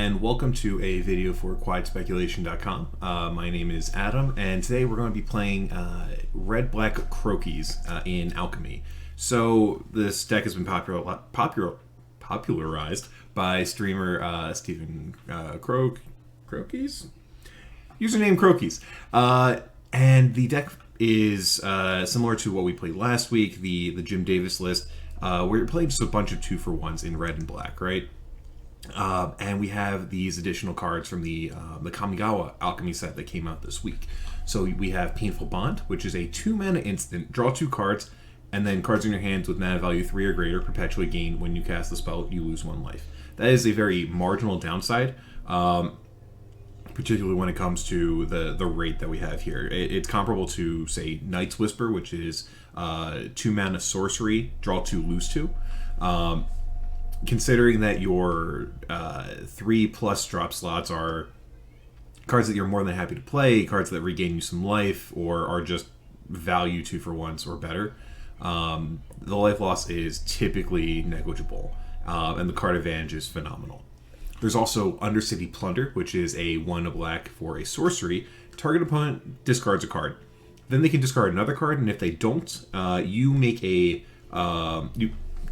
and welcome to a video for QuietSpeculation.com. My name is Adam, and today we're going to be playing Red-Black Croakies in Alchemy. So this deck has been popularized by streamer Stephen Croakies? Username Croakies. And the deck is similar to what we played last week, the Jim Davis list, where you're playing just a bunch of 2-for-1s in red and black, right? And we have these additional cards from the Kamigawa Alchemy set that came out this week. So we have Painful Bond, which is a 2-mana instant, draw 2 cards, and then cards in your hands with mana value 3 or greater perpetually gain when you cast the spell, you lose 1 life. That is a very marginal downside, particularly when it comes to the rate that we have here. It's comparable to, say, Night's Whisper, which is 2-mana sorcery, draw 2, lose 2. Considering that your 3+ drop slots are cards that you're more than happy to play, cards that regain you some life, or are just value 2-for-1s or better, the life loss is typically negligible, and the card advantage is phenomenal. There's also Undercity Plunder, which is a 1 black for a sorcery. Target opponent discards a card. Then they can discard another card, and if they don't, you make a...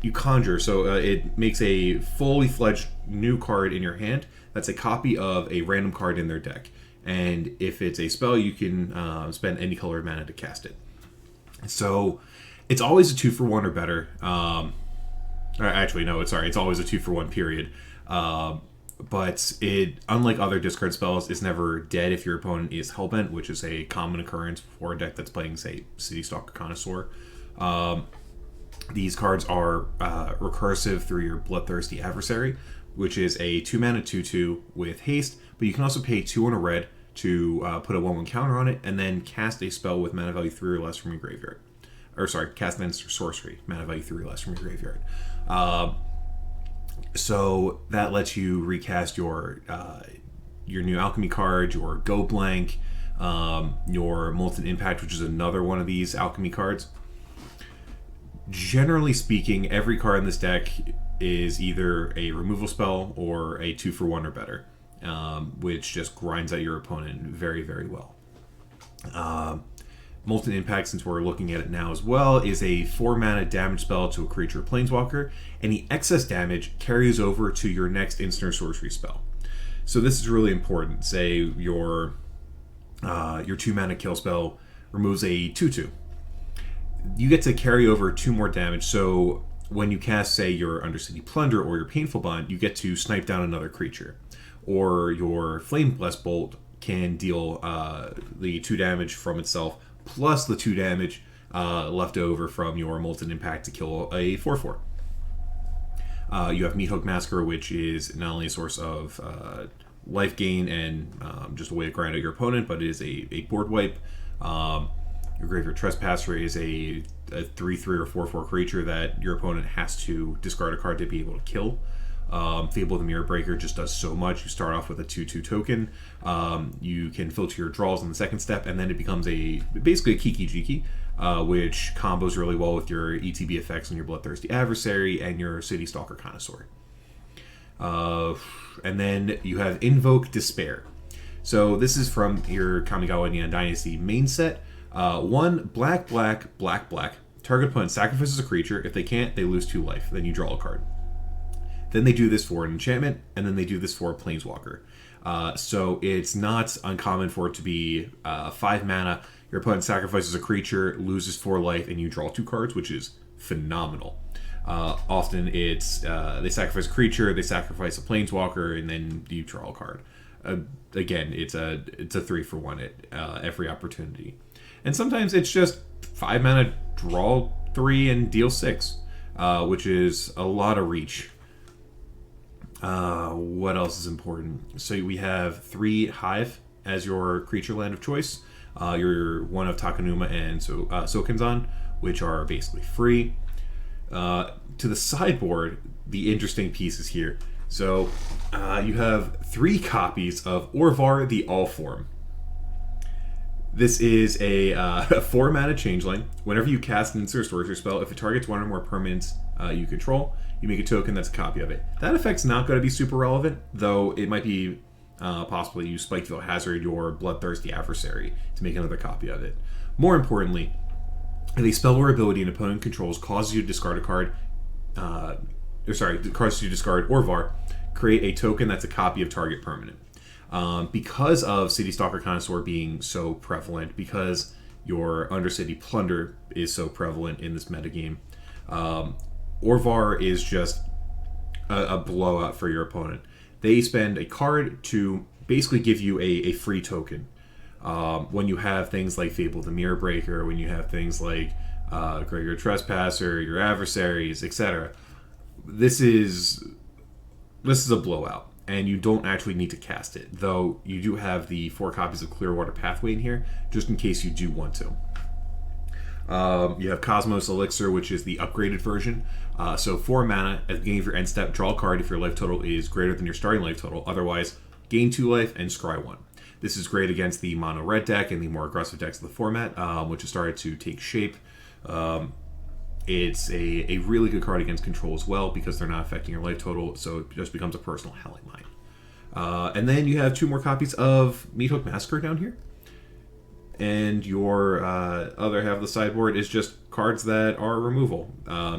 You conjure, so it makes a fully fledged new card in your hand that's a copy of a random card in their deck. And if it's a spell, you can spend any color of mana to cast it. So it's always a 2-for-1 or better. Actually, no, it's always a 2-for-1 period. But it, unlike other discard spells, is never dead if your opponent is Hellbent, which is a common occurrence for a deck that's playing, say, City Stalker Connoisseur. These cards are recursive through your Bloodthirsty Adversary, which is a 2-mana 2/2 with haste, but you can also pay 2 on a red to put a 1/1 counter on it, and then cast a spell with mana value 3 or less from your graveyard. Or sorry, cast an sorcery, mana value 3 or less from your graveyard. So that lets you recast your new Alchemy card, your Go Blank, your Molten Impact, which is another one of these Alchemy cards. Generally speaking, every card in this deck is either a removal spell or a 2-for-1 or better, which just grinds out your opponent very, very well. Molten Impact, since we're looking at it now as well, is a 4-mana damage spell to a creature or planeswalker. Any excess damage carries over to your next instant or sorcery spell. So this is really important. Say your 2-mana kill spell removes a 2/2. You get to carry over 2 more damage, so when you cast, say, your Undercity Plunder or your Painful Bond, you get to snipe down another creature. Or your Flame Blessed Bolt can deal the 2 damage from itself, plus the 2 damage left over from your Molten Impact to kill a 4/4. You have Meathook Massacre, which is not only a source of life gain and just a way to grind out your opponent, but it is a board wipe. Your Graveyard Trespasser is a 3/3 or 4/4 creature that your opponent has to discard a card to be able to kill. Fable of the Mirror Breaker just does so much. You start off with a 2/2 token. You can filter your draws in the second step, and then it becomes basically a Kiki Jiki, which combos really well with your ETB effects on your Bloodthirsty Adversary and your City Stalker Connoisseur. And then you have Invoke Despair. So this is from your Kamigawa Neon Dynasty main set. 1 black. Target opponent sacrifices a creature. If they can't, they lose 2 life. Then you draw a card. Then they do this for an enchantment, and then they do this for a planeswalker. So it's not uncommon for it to be 5 mana. Your opponent sacrifices a creature, loses 4 life, and you draw 2 cards, which is phenomenal. Often it's they sacrifice a creature, they sacrifice a planeswalker, and then you draw a card. Again, it's a 3-for-1 at every opportunity. And sometimes it's just 5 mana, draw 3 and deal 6, which is a lot of reach. What else is important? So we have 3 Hive as your creature land of choice. Your 1 of Takenuma and Sokenzan, which are basically free. To the sideboard, the interesting pieces here. So you have 3 copies of Orvar the Allform. This is a 4-mana changeling. Whenever you cast an instant or sorcery spell, if it targets 1 or more permanents you control, you make a token that's a copy of it. That effect's not going to be super relevant, though it might be possibly you Spike Field Hazard your Bloodthirsty Adversary to make another copy of it. More importantly, if a spell or ability an opponent controls causes you to discard a card, causes you to discard or VAR, create a token that's a copy of target permanent. Because of City Stalker Connoisseur being so prevalent, because your Undercity Plunder is so prevalent in this metagame, Orvar is just a blowout for your opponent. They spend a card to basically give you a free token. When you have things like Fable the Mirror Breaker, when you have things like Gregor Trespasser, your adversaries, etc. This is a blowout, and you don't actually need to cast it, though you do have the 4 copies of Clearwater Pathway in here, just in case you do want to. You have Cosmos Elixir, which is the upgraded version. So 4 mana, at the beginning of your end step, draw a card if your life total is greater than your starting life total. Otherwise, gain 2 life and scry 1. This is great against the mono red deck and the more aggressive decks of the format, which has started to take shape. It's a really good card against control as well, because they're not affecting your life total, so it just becomes a personal Howling Mine. And then you have 2 more copies of Meathook Massacre down here. And your other half of the sideboard is just cards that are removal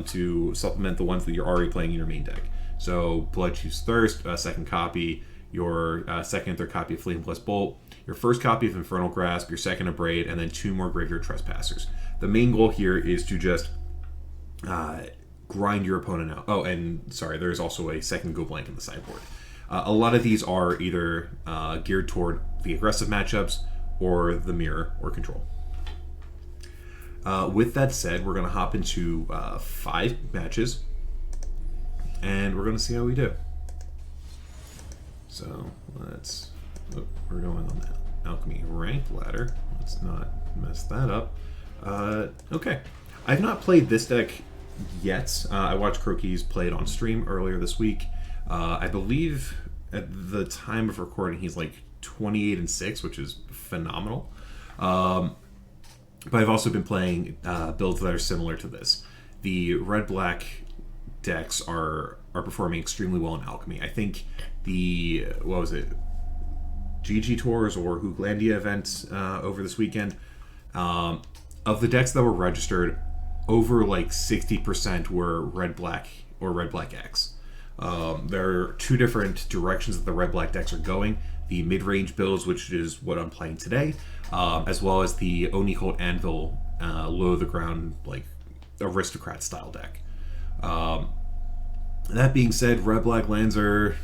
to supplement the ones that you're already playing in your main deck. So Bloodchief's Thirst, second copy, your second and third copy of Flame Blessed Bolt, your first copy of Infernal Grasp, your second Abrade, and then 2 more Graveyard Trespassers. The main goal here is to just grind your opponent out. Oh, and sorry, there's also a second Go Blank in the sideboard. A lot of these are either geared toward the aggressive matchups or the mirror or control. With that said, we're going to hop into 5 matches, and we're going to see how we do. So let's, we're going on that Alchemy ranked ladder. Let's not mess that up. Okay, I've not played this deck yet. I watched Croquis play it on stream earlier this week. I believe at the time of recording he's like 28-6, which is phenomenal. But I've also been playing builds that are similar to this. The red-black decks are performing extremely well in Alchemy. I think the, what was it, GG Tours or Hooglandia event over this weekend, of the decks that were registered, over like 60% were red-black or red-black X. There are 2 different directions that the red-black decks are going. The mid-range builds, which is what I'm playing today, as well as the Oni Cult Anvil low-to-the-ground, like, aristocrat-style deck. That being said, red-black lands are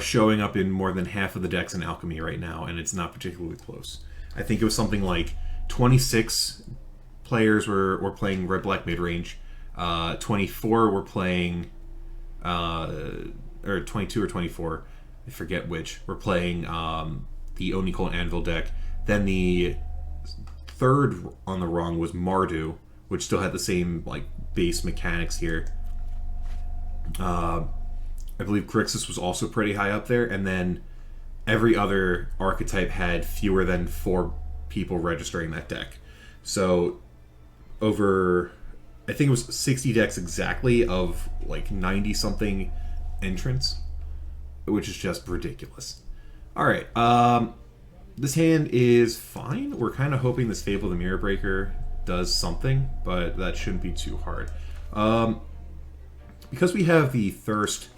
showing up in more than half of the decks in Alchemy right now, and it's not particularly close. I think it was something like 26 players were playing red-black mid-range, 24 were playing, or 22 or 24, I forget which, were playing the Oni Cult Anvil deck. Then the third on the rung was Mardu, which still had the same like base mechanics here. I believe Grixis was also pretty high up there, and then every other archetype had fewer than 4 people registering that deck. So over, I think it was 60 decks exactly of like 90-something entrants, which is just ridiculous. Alright, this hand is fine. We're kind of hoping this Fable the Mirror Breaker does something, but that shouldn't be too hard. Because we have the Thirst,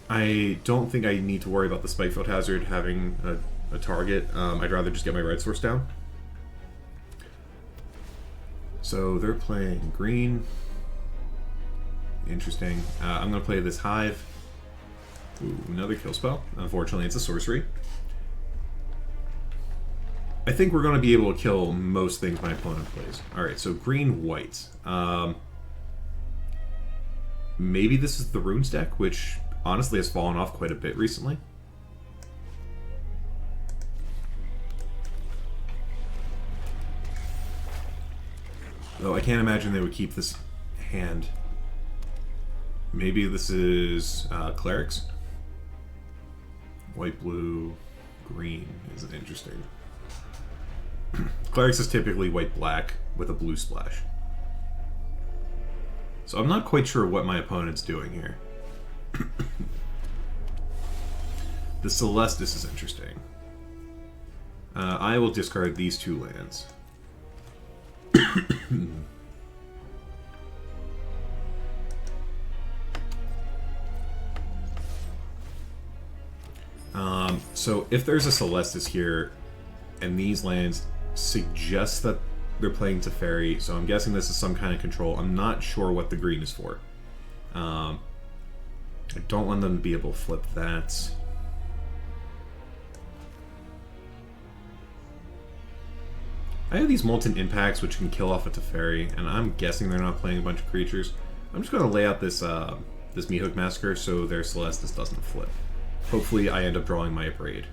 I don't think I need to worry about the Spikefield Hazard having a target. I'd rather just get my red source down. So they're playing green. Interesting. I'm going to play this Hive. Ooh, another kill spell. Unfortunately, it's a sorcery. I think we're going to be able to kill most things my opponent plays. Alright, so green-white. Maybe this is the Runes deck, which honestly has fallen off quite a bit recently. Though I can't imagine they would keep this hand. Maybe this is Clerics. White, blue, green is interesting. Clerics is typically white-black with a blue splash. So I'm not quite sure what my opponent's doing here. The Celestis is interesting. I will discard these 2 lands. So if there's a Celestis here, and these lands suggest that they're playing Teferi, so I'm guessing this is some kind of control. I'm not sure what the green is for. I don't want them to be able to flip that. I have these Molten Impacts which can kill off a Teferi, and I'm guessing they're not playing a bunch of creatures. I'm just going to lay out this this Meathook Massacre so their Celestis doesn't flip. Hopefully I end up drawing my Abrade.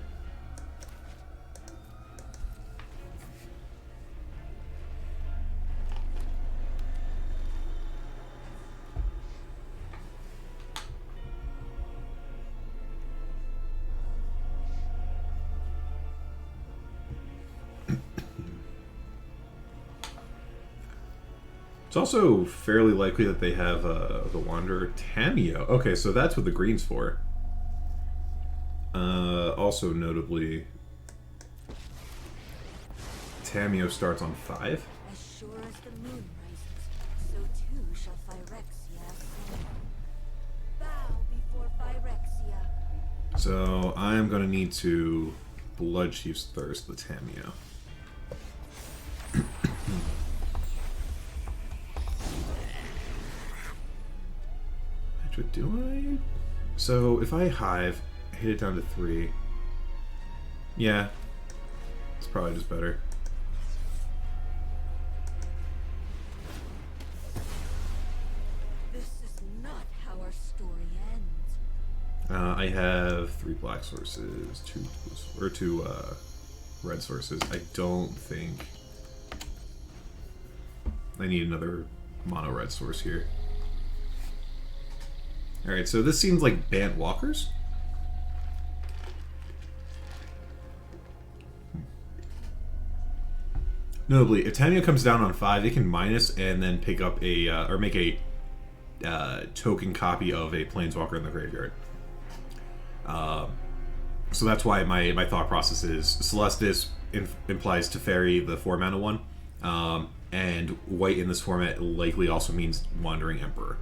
It's also fairly likely that they have the Wanderer Tamiyo. Okay, so that's what the green's for. Also notably, Tamiyo starts on 5. As sure as the moon rises, so too shall Phyrexia ascend. Bow before Phyrexia. So I'm going to need to Bloodchief's Thirst the Tamiyo. Do I? So if I Hive, hit it down to 3. Yeah, it's probably just better. This is not how our story ends. I have 3 black sources, 2 red sources. I don't think I need another mono red source here. Alright, so this seems like Bant Walkers. Notably, if Tamiyo comes down on 5, it can minus and then pick up a, or make a token copy of a Planeswalker in the graveyard. So that's why my thought process is Celestis implies Teferi, the 4-mana one, and white in this format likely also means Wandering Emperor.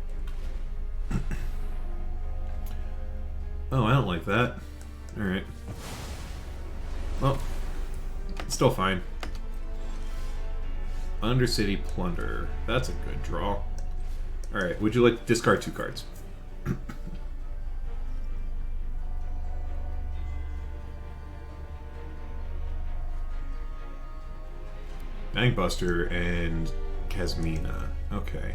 Oh, I don't like that. Alright. Well, it's still fine. Undercity Plunder. That's a good draw. Alright, would you like to discard 2 cards? Bankbuster and Kasmina. Okay.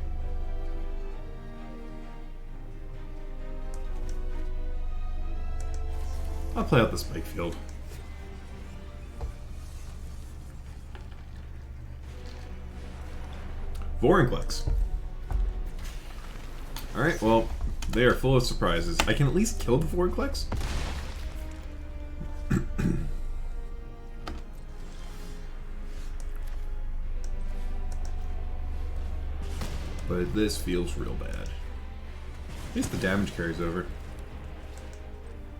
I'll play out the Spike Field. Vorinclex. Alright, well, they are full of surprises. I can at least kill the Vorinclex? But this feels real bad. At least the damage carries over.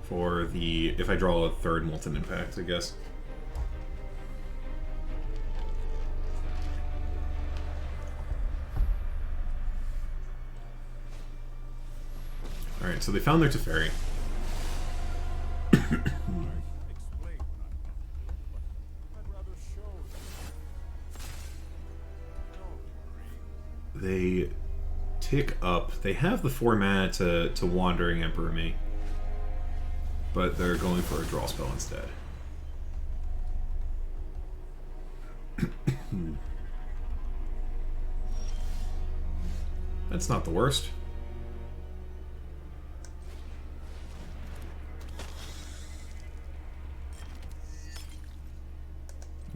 For the... if I draw a 3rd Molten Impact, I guess. Alright, so they found their Teferi. They tick up. They have the 4 mana to Wandering Emperor me. But they're going for a draw spell instead. That's not the worst.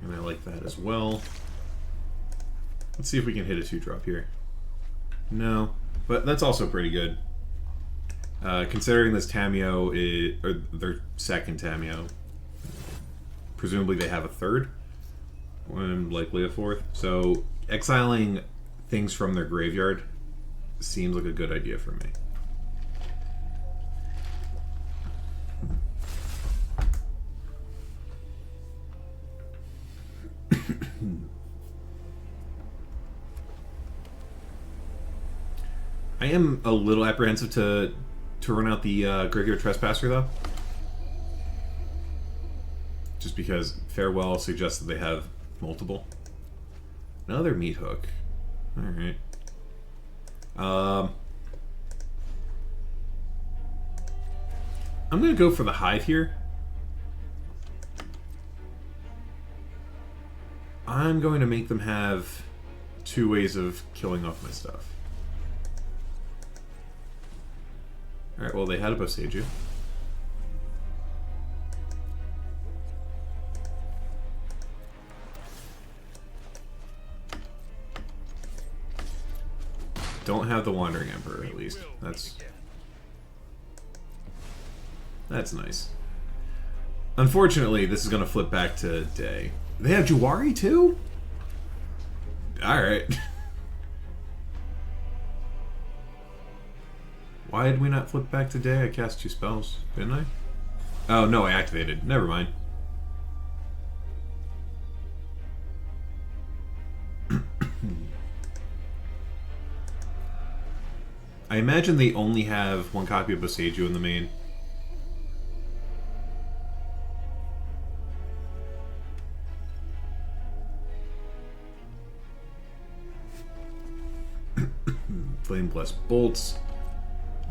And I like that as well. Let's see if we can hit a 2-drop here. No, but that's also pretty good. Considering this Tamiyo is, or their 2nd Tamiyo, presumably they have a 3rd, and likely a 4th. So exiling things from their graveyard seems like a good idea for me. I am a little apprehensive to run out the Graveyard Trespasser, though. Just because Farewell suggests that they have multiple. Another Meat Hook. Alright. I'm going to go for the Hive here. I'm going to make them have 2 ways of killing off my stuff. Alright, well, they had a Boseiju. Don't have the Wandering Emperor, at least. That's nice. Unfortunately, this is going to flip back to day. They have Juwari, too? Alright. Why did we not flip back to day? I cast 2 spells, didn't I? Oh, no, I activated. Never mind. I imagine they only have 1 copy of Boseiju in the main. Flame Blessed Bolts.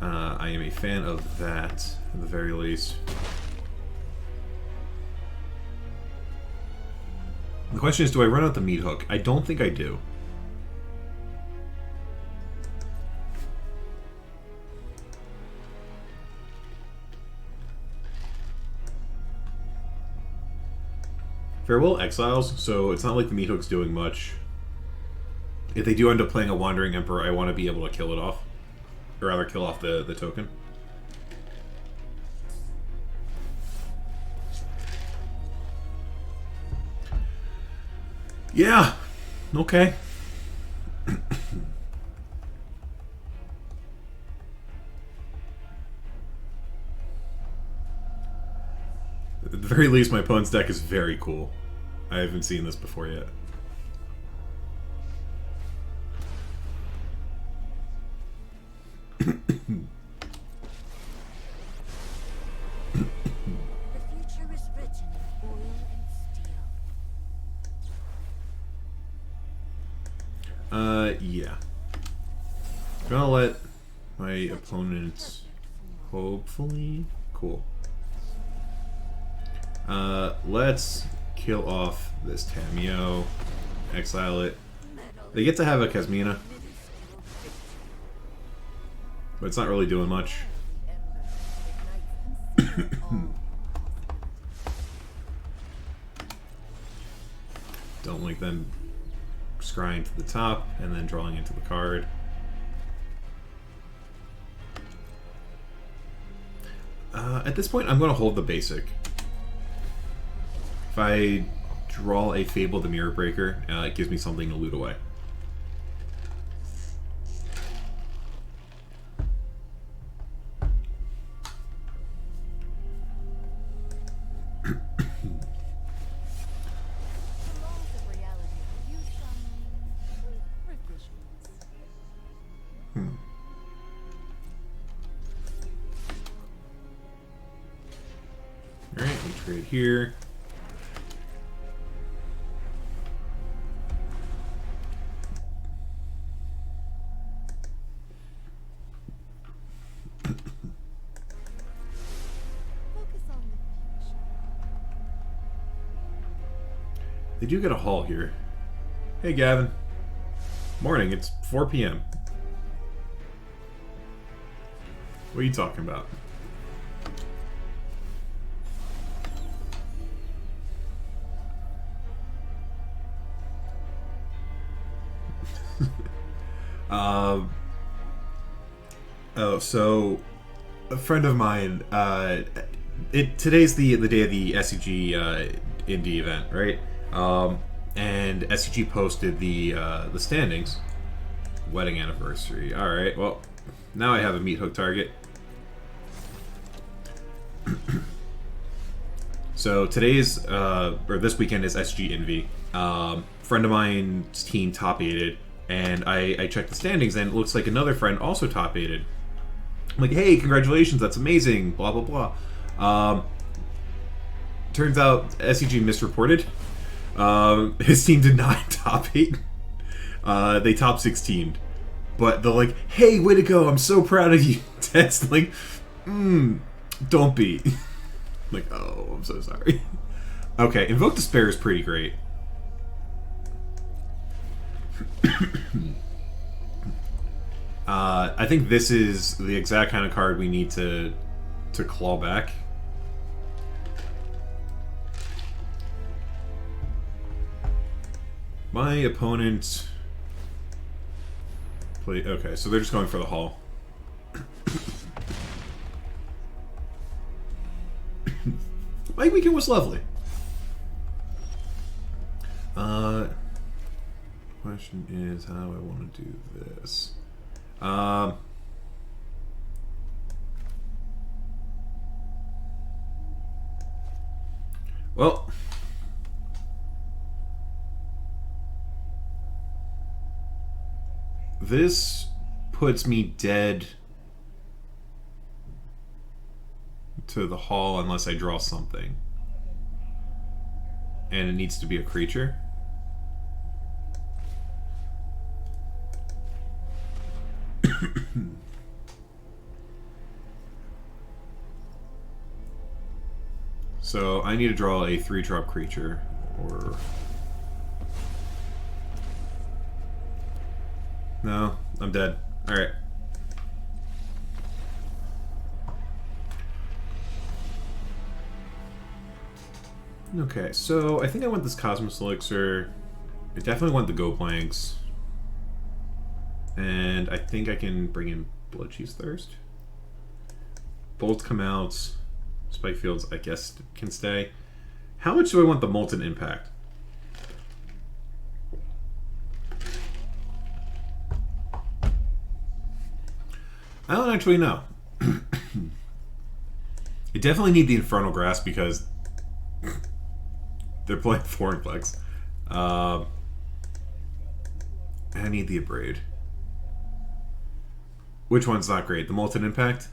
I am a fan of that, at the very least. The question is, do I run out the Meat Hook? I don't think I do. Farewell Exiles, so it's not like the Meat Hook's doing much. If they do end up playing a Wandering Emperor, I want to be able to kill it off. Or rather, kill off the token. Yeah! Okay. At the very least, my opponent's deck is very cool. I haven't seen this before yet. Yeah. Gonna let my opponent hopefully... Cool. Let's kill off this Tamio. Exile it. They get to have a Kasmina. But it's not really doing much. Don't like them scrying to the top and then drawing into the card. At this point, I'm going to hold the basic. If I draw a Fable the Mirror Breaker, it gives me something to loot away. Alright, we trade here. They do get a haul here. Hey, Gavin. Morning, it's 4 p.m. What are you talking about? Oh, so a friend of mine. Today's the day of the SCG indie event, right? And SCG posted the standings. Wedding anniversary. Alright, well, now I have a meat hook target. So today's, or this weekend is SG Envy. Friend of mine's team top 8'd, and I checked the standings, and it looks like another friend also top 8'd. I'm like, hey, congratulations, that's amazing, blah, blah, blah. Turns out SEG misreported. His team did not top 8. They top 16'd. But they're like, hey, way to go, I'm so proud of you. Ted's like, don't be. Like, oh, I'm so sorry. Okay, Invoke Despair is pretty great. I think this is the exact kind of card we need to claw back. My opponent play. Okay, so they're just going for the haul. My weekend was lovely. Question is how I want to do this. Well, this puts me dead to the hall unless I draw something. And it needs to be a creature. So I need to draw a 3-drop creature, or... No, I'm dead. Alright. Okay, so I think I want this Cosmos Elixir. I definitely want the Go Blanks. And I think I can bring in Bloodchief's Thirst. Bolts come out. Spike Fields, I guess, can stay. How much do I want the Molten Impact? I don't actually know. I definitely need the Infernal Grasp because they're playing Foreignplex. I need the Abrade. Which one's not great? The Molten Impact?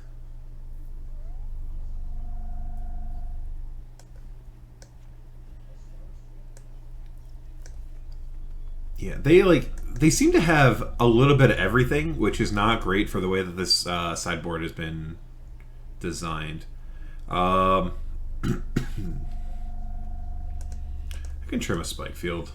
Yeah, they seem to have a little bit of everything, which is not great for the way that this sideboard has been designed. I can trim a Spike Field.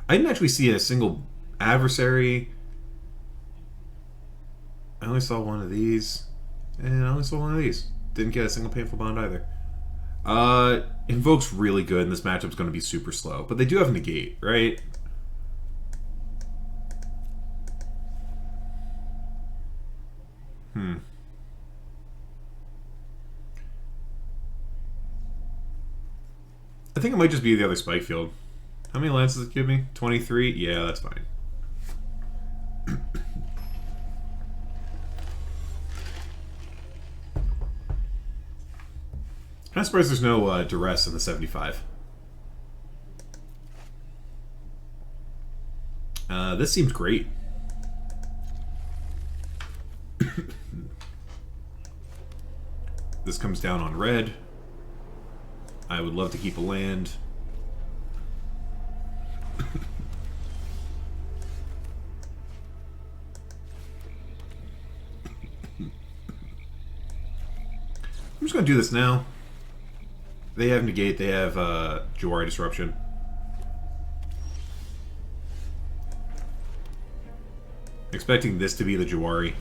I didn't actually see a single adversary. I only saw one of these. And I only saw one of these. Didn't get a single painful bond either. Invoke's really good, and this matchup's going to be super slow. But they do have negate, right? I think it might just be the other Spike Field. How many lands does it give me? 23? Yeah, that's fine. I'm surprised there's no duress in the 75. This seems great. This comes down on red. I would love to keep a land. I'm just going to do this now. They have negate, they have Jawari Disruption. Expecting this to be the Jawari.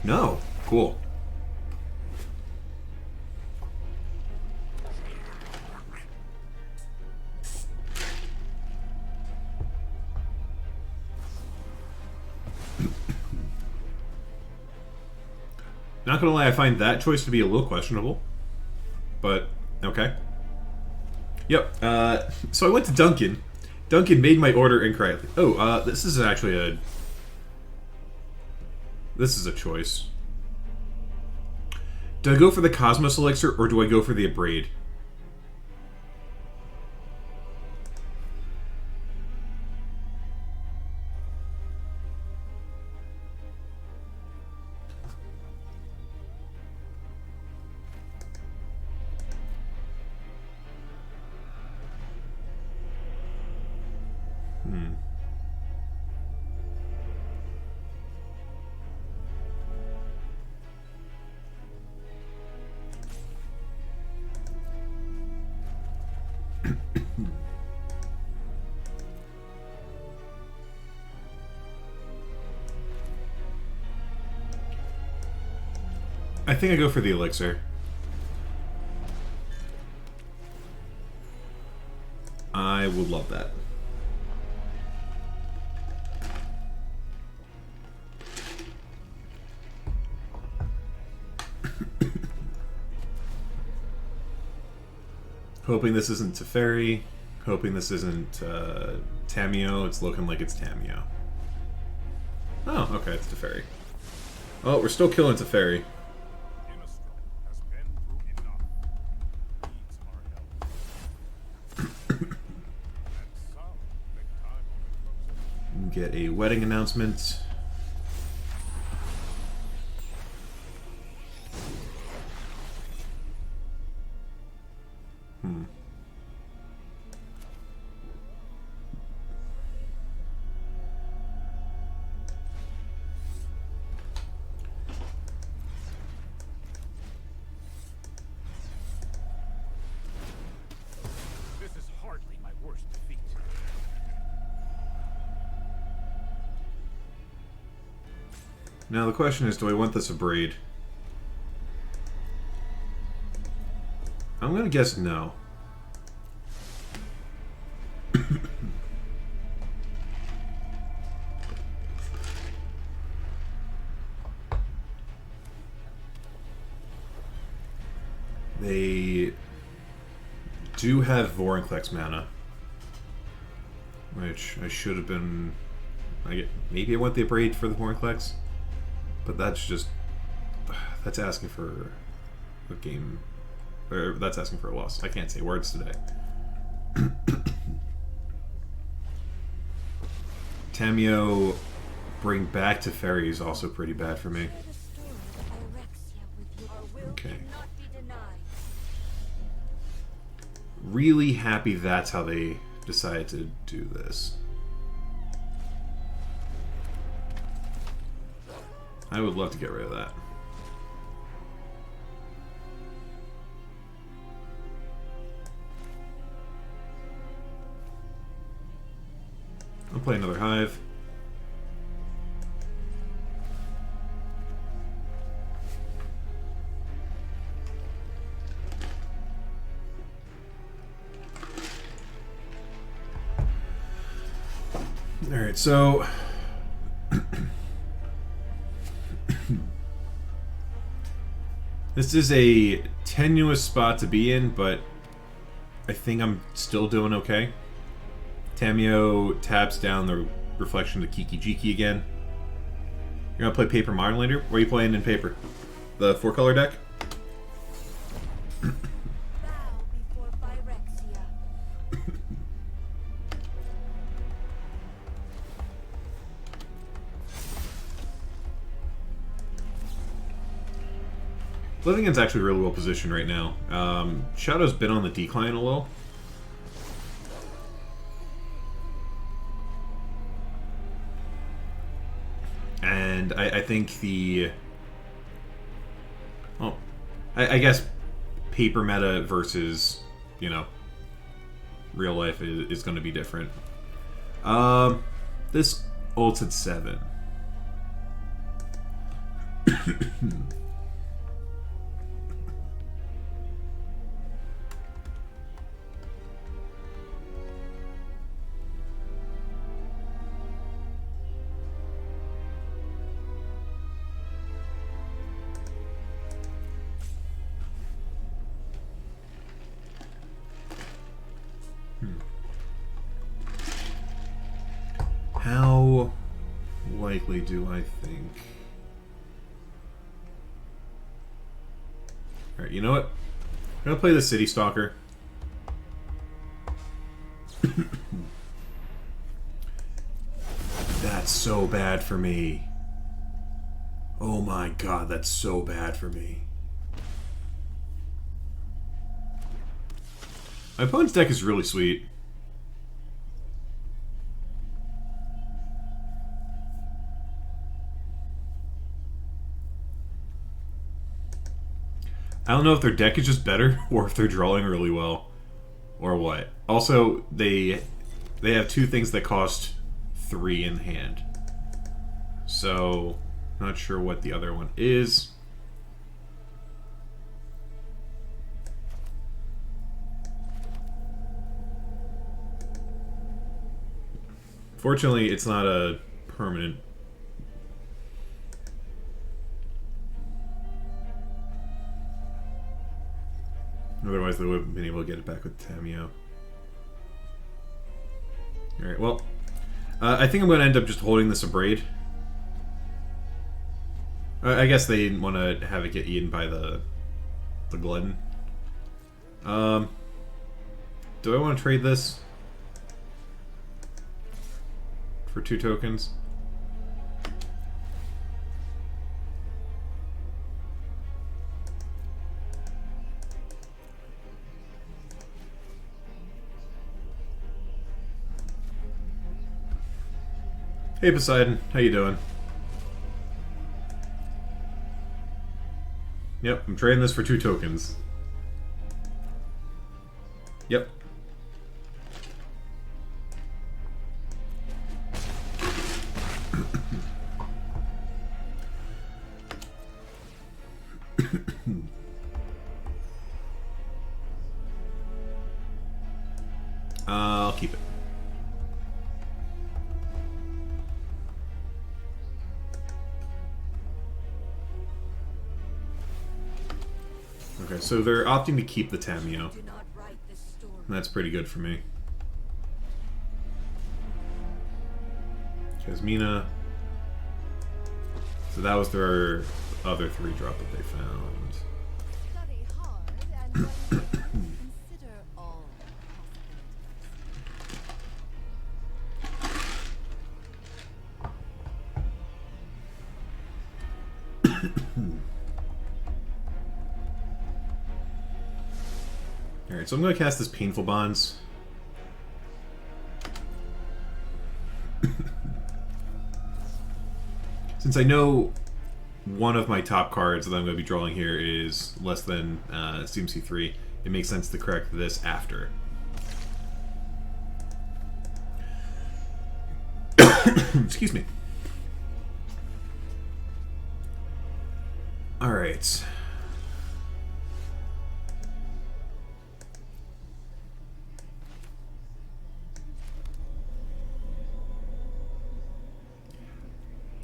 No. Cool. Not gonna lie, I find that choice to be a little questionable. But, okay. Yep, so I went to Duncan. Duncan made my order incorrectly. Oh, this is actually a... This is a choice. Do I go for the Cosmos Elixir, or do I go for the Abrade? I think I go for the Elixir. I would love that. Hoping this isn't Teferi. Hoping this isn't Tamiyo. It's looking like it's Tamiyo. Oh, okay, it's Teferi. Oh, we're still killing Teferi. Get a wedding announcement. Now the question is, do I want this Abrade? I'm gonna guess no. They do have Vorinclex mana, which I should have been... maybe I want the Abrade for the Vorinclex. But that's just... that's asking for a game... or that's asking for a loss. I can't say words today. Tamiyo bring back Teferi is also pretty bad for me. Okay. Really happy that's how they decided to do this. I would love to get rid of that. I'll play another Hive. Alright, so... this is a tenuous spot to be in, but I think I'm still doing okay. Tamiyo taps down the reflection to Kiki Jiki again. You're gonna play Paper Modern later? What are you playing in Paper? The 4-color deck? Livingan's actually really well positioned right now. Shadow's been on the decline a little. And I think the... well, I guess paper meta versus, you know, real life is going to be different. This ult's at 7. How likely do I think? Alright, you know what? I'm gonna play the City Stalker. That's so bad for me. Oh my god, that's so bad for me. My opponent's deck is really sweet. I don't know if their deck is just better, or if they're drawing really well, or what. Also, they have two things that cost 3 in hand. So, not sure what the other one is. Fortunately, it's not a permanent. Otherwise, they would have been able to get it back with Tamio. Alright, well, I think I'm going to end up just holding this a braid. I guess they didn't want to have it get eaten by the Glutton. Do I want to trade this for 2 tokens? Hey Poseidon, how you doing? Yep, I'm trading this for 2 tokens. Yep. I'll keep it. Okay, so they're opting to keep the Tamio. That's pretty good for me. Jasmina. So that was their other 3-drop that they found. Study hard and consider all Alright, so I'm going to cast this Painful Bonds. Since I know one of my top cards that I'm going to be drawing here is less than CMC 3, it makes sense to correct this after. Excuse me. Alright.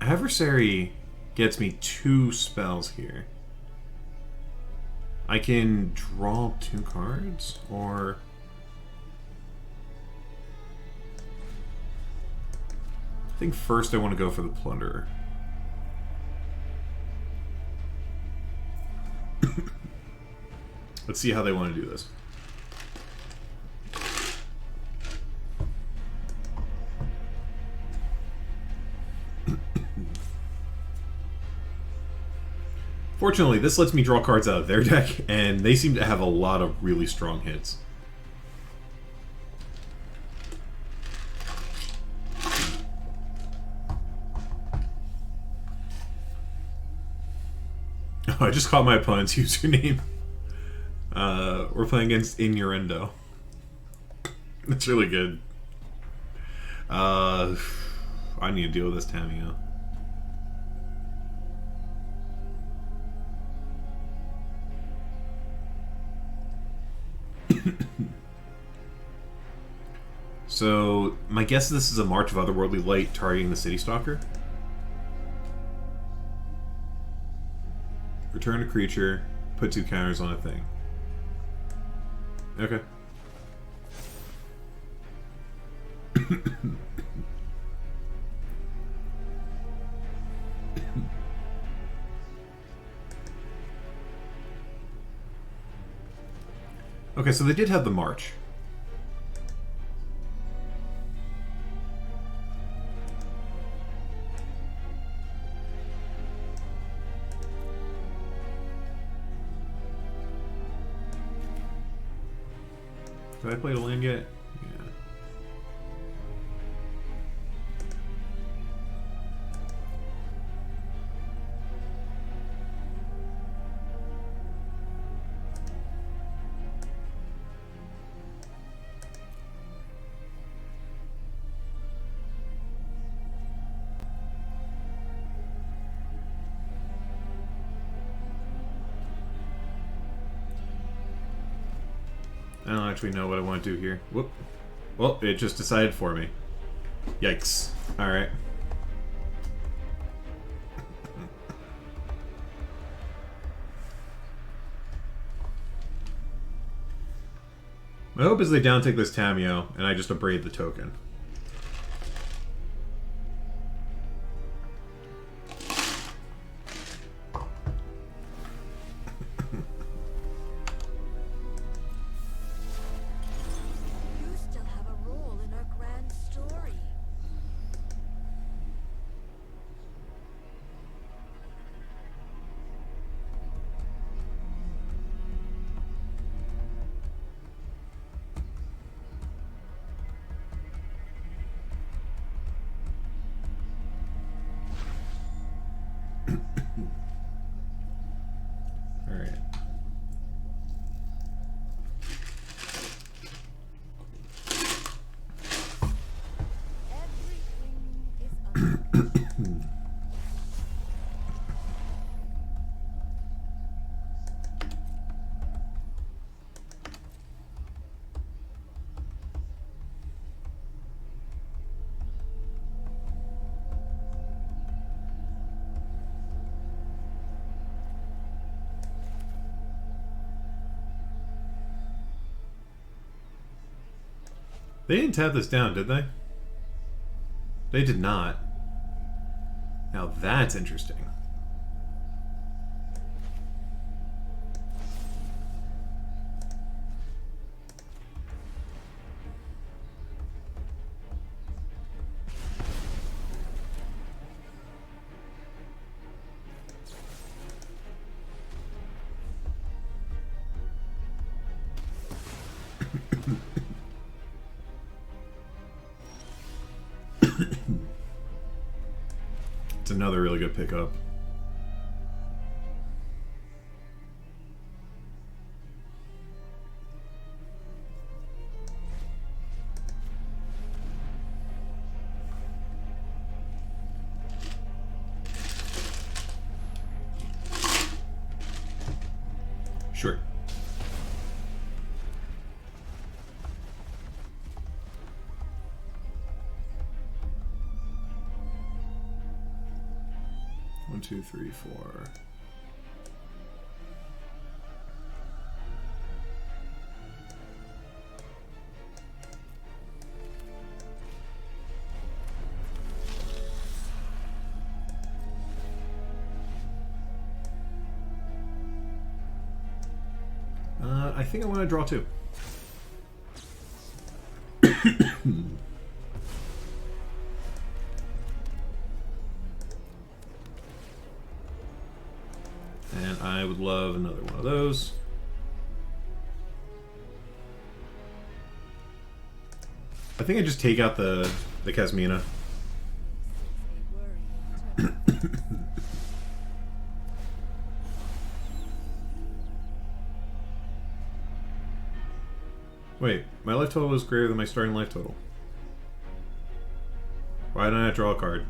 Adversary gets me 2 spells here. I can draw 2 cards, or... I think first I want to go for the Plunderer. Let's see how they want to do this. Fortunately, this lets me draw cards out of their deck, and they seem to have a lot of really strong hits. Oh, I just caught my opponent's username. We're playing against Innuendo. That's really good. I need to deal with this Tamio. So, my guess is this is a March of Otherworldly Light targeting the City Stalker. Return a creature, put 2 counters on a thing. Okay. Okay, so they did have the march. Did I play the land yet? Yeah. I don't actually know what I want to do here. Whoop. Well, it just decided for me. Yikes. Alright. My hope is they downtake this Tameo, and I just abrade the token. You still have a role in our grand story. Alright. Everything is under. They didn't tap this down, did they? They did not. Now that's interesting. It's another really good pickup. Sure. One, two, three, four. I think I want to draw two. And I would love another one of those. I think I just take out the Casmina. Wait, my life total is greater than my starting life total. Why didn't I draw a card?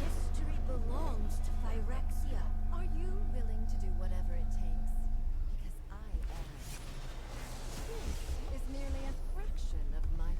History belongs to Phyrexia. Are you willing to do whatever it takes? Because I am. This is merely a fraction of my power.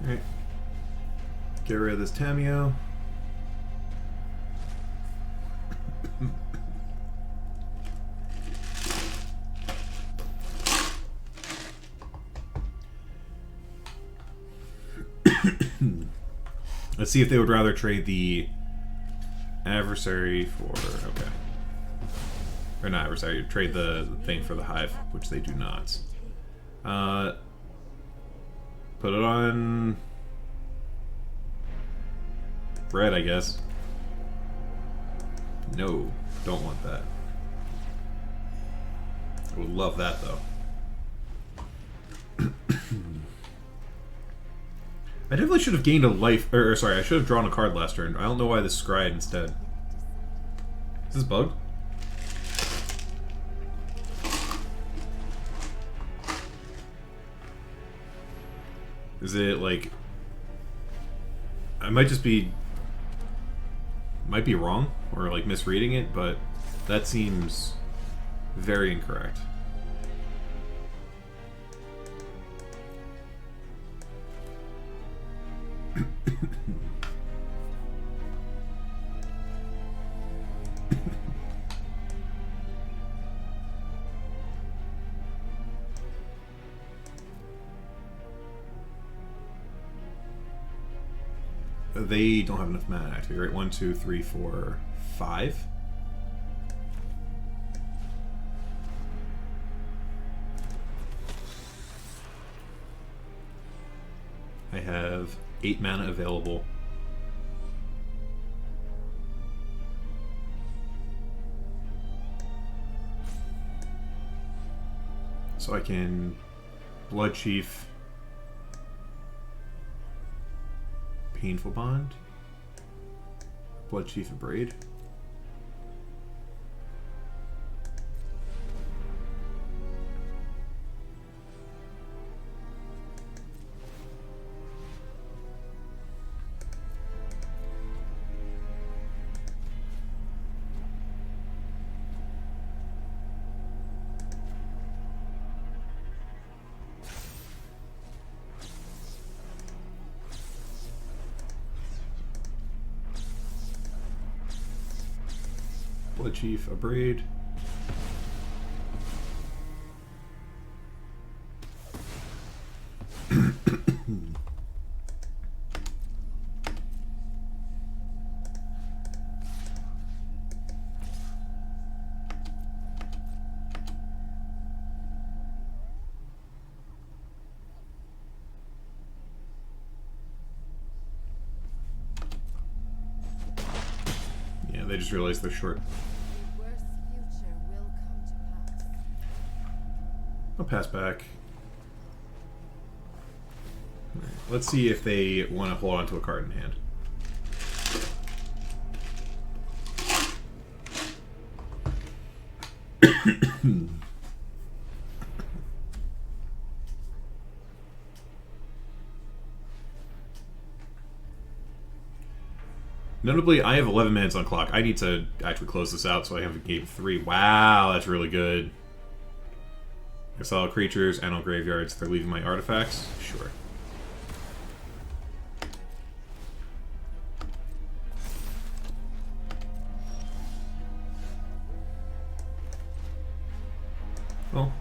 Alright. Get rid of this Tameo. Let's see if they would rather trade the adversary for... Okay. Or not adversary, trade the thing for the hive, which they do not. Put it on... red, I guess. No, don't want that. I would love that, though. I definitely should have gained a life... Or, sorry, I should have drawn a card last turn. I don't know why this scryed instead. Is this bugged? Is it, like... I might just be... Might be wrong, or, like, misreading it, but that seems very incorrect. They don't have enough mana to activate, right? 1, 2, 3, 4, 5. I have 8 mana available. So I can Blood Chief, Painful Bond, Blood Chief and Braid. Blood Chief, a Braid. Yeah, they just realized they're short. I'll pass back. Right, let's see if they want to hold on to a card in hand. Notably, I have 11 minutes on clock. I need to actually close this out so I have a game 3. Wow, that's really good. Exile creatures and all graveyards. They're leaving my artifacts? Sure. Well,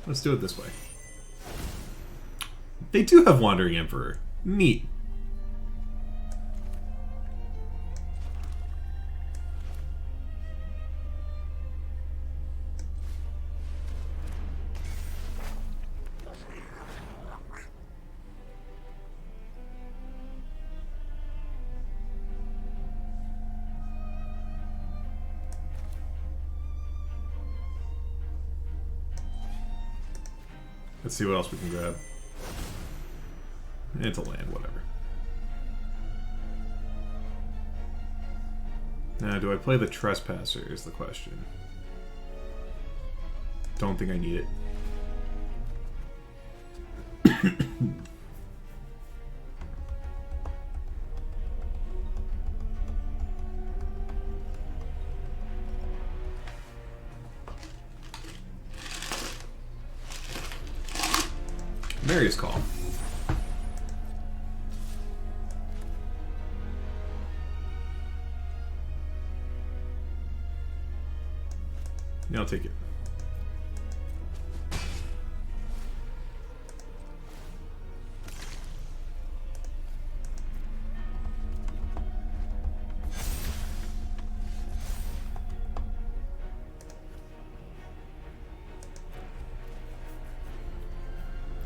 let's do it this way. They do have Wandering Emperor. Neat. Let's see what else we can grab. It's a land, whatever. Now, do I play the Trespasser is the question. Don't think I need it. Mary's Call. Yeah, I'll take it.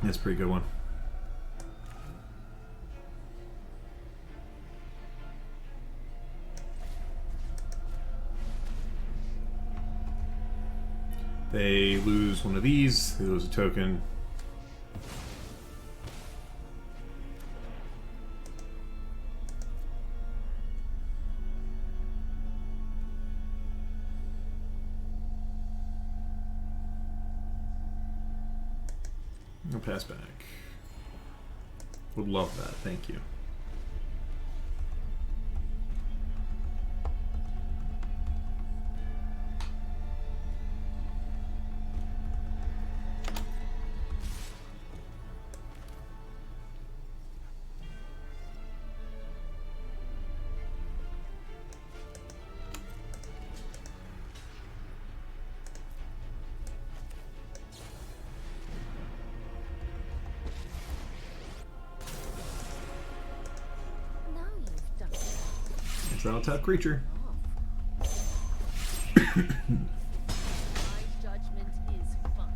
That's a pretty good one. They lose one of these, they lose a token. I'll pass back. Would love that, thank you. Exile tap creature. My judgment is fun.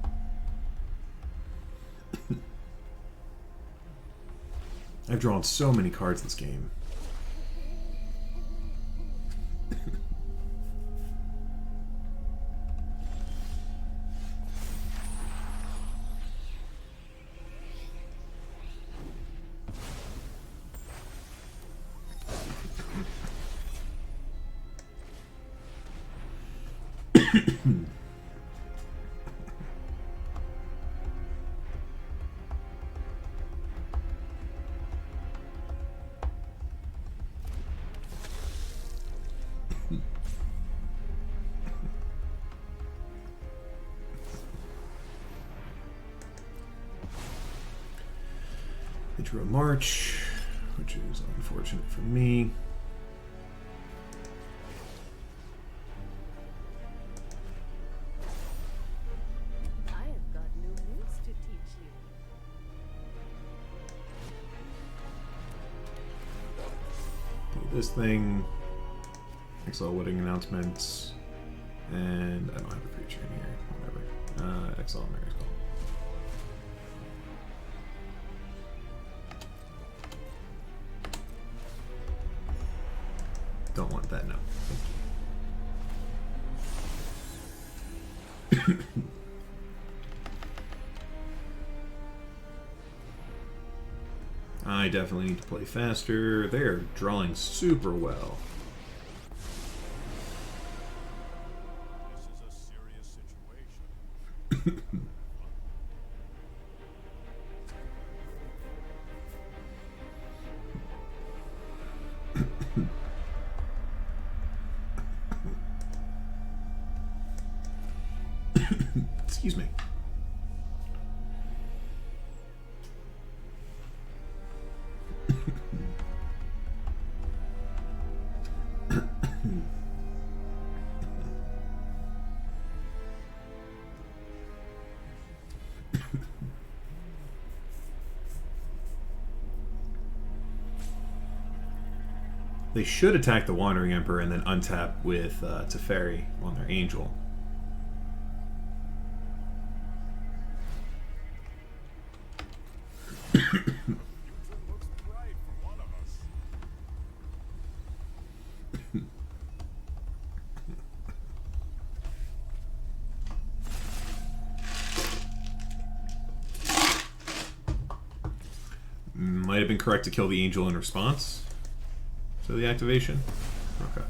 I've drawn so many cards this game. They drew a March, which is unfortunate for me. I have got new moves to teach you. Do this thing. Exile wedding announcements. And I don't have a creature in here. Whatever. Exile Mary's Call. Don't want that, no. Thank you. I definitely need to play faster. They're drawing super well. This is a serious situation. Excuse me. They should attack the Wandering Emperor and then untap with Teferi on their Angel. Looks bright for one of us. Might have been correct to kill the Angel in response to the activation. Okay.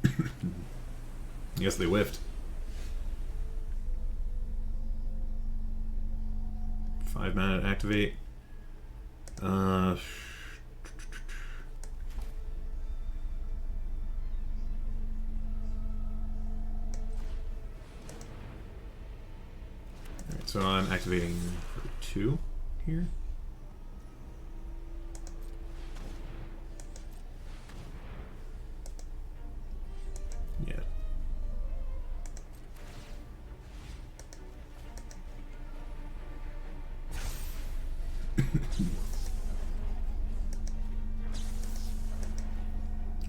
I guess they whiffed. 5 mana to activate. Alright, so I'm activating for 2 here.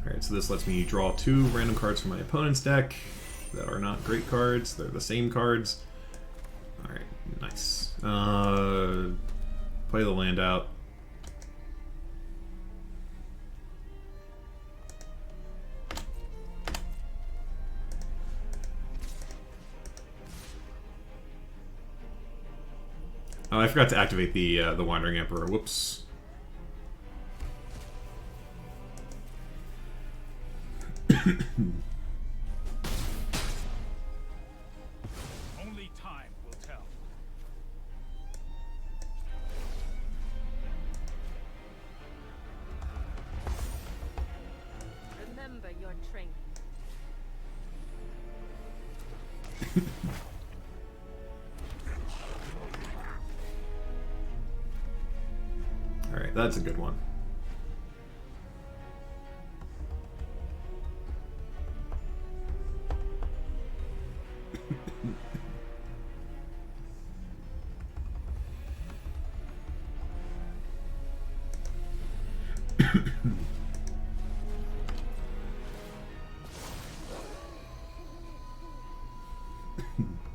Alright, so this lets me draw 2 random cards from my opponent's deck that are not great cards. They're the same cards. Alright, nice. Play the land out. Oh, I forgot to activate the Wandering Emperor. Whoops. Only time will tell. Remember your training. Alright, that's a good one.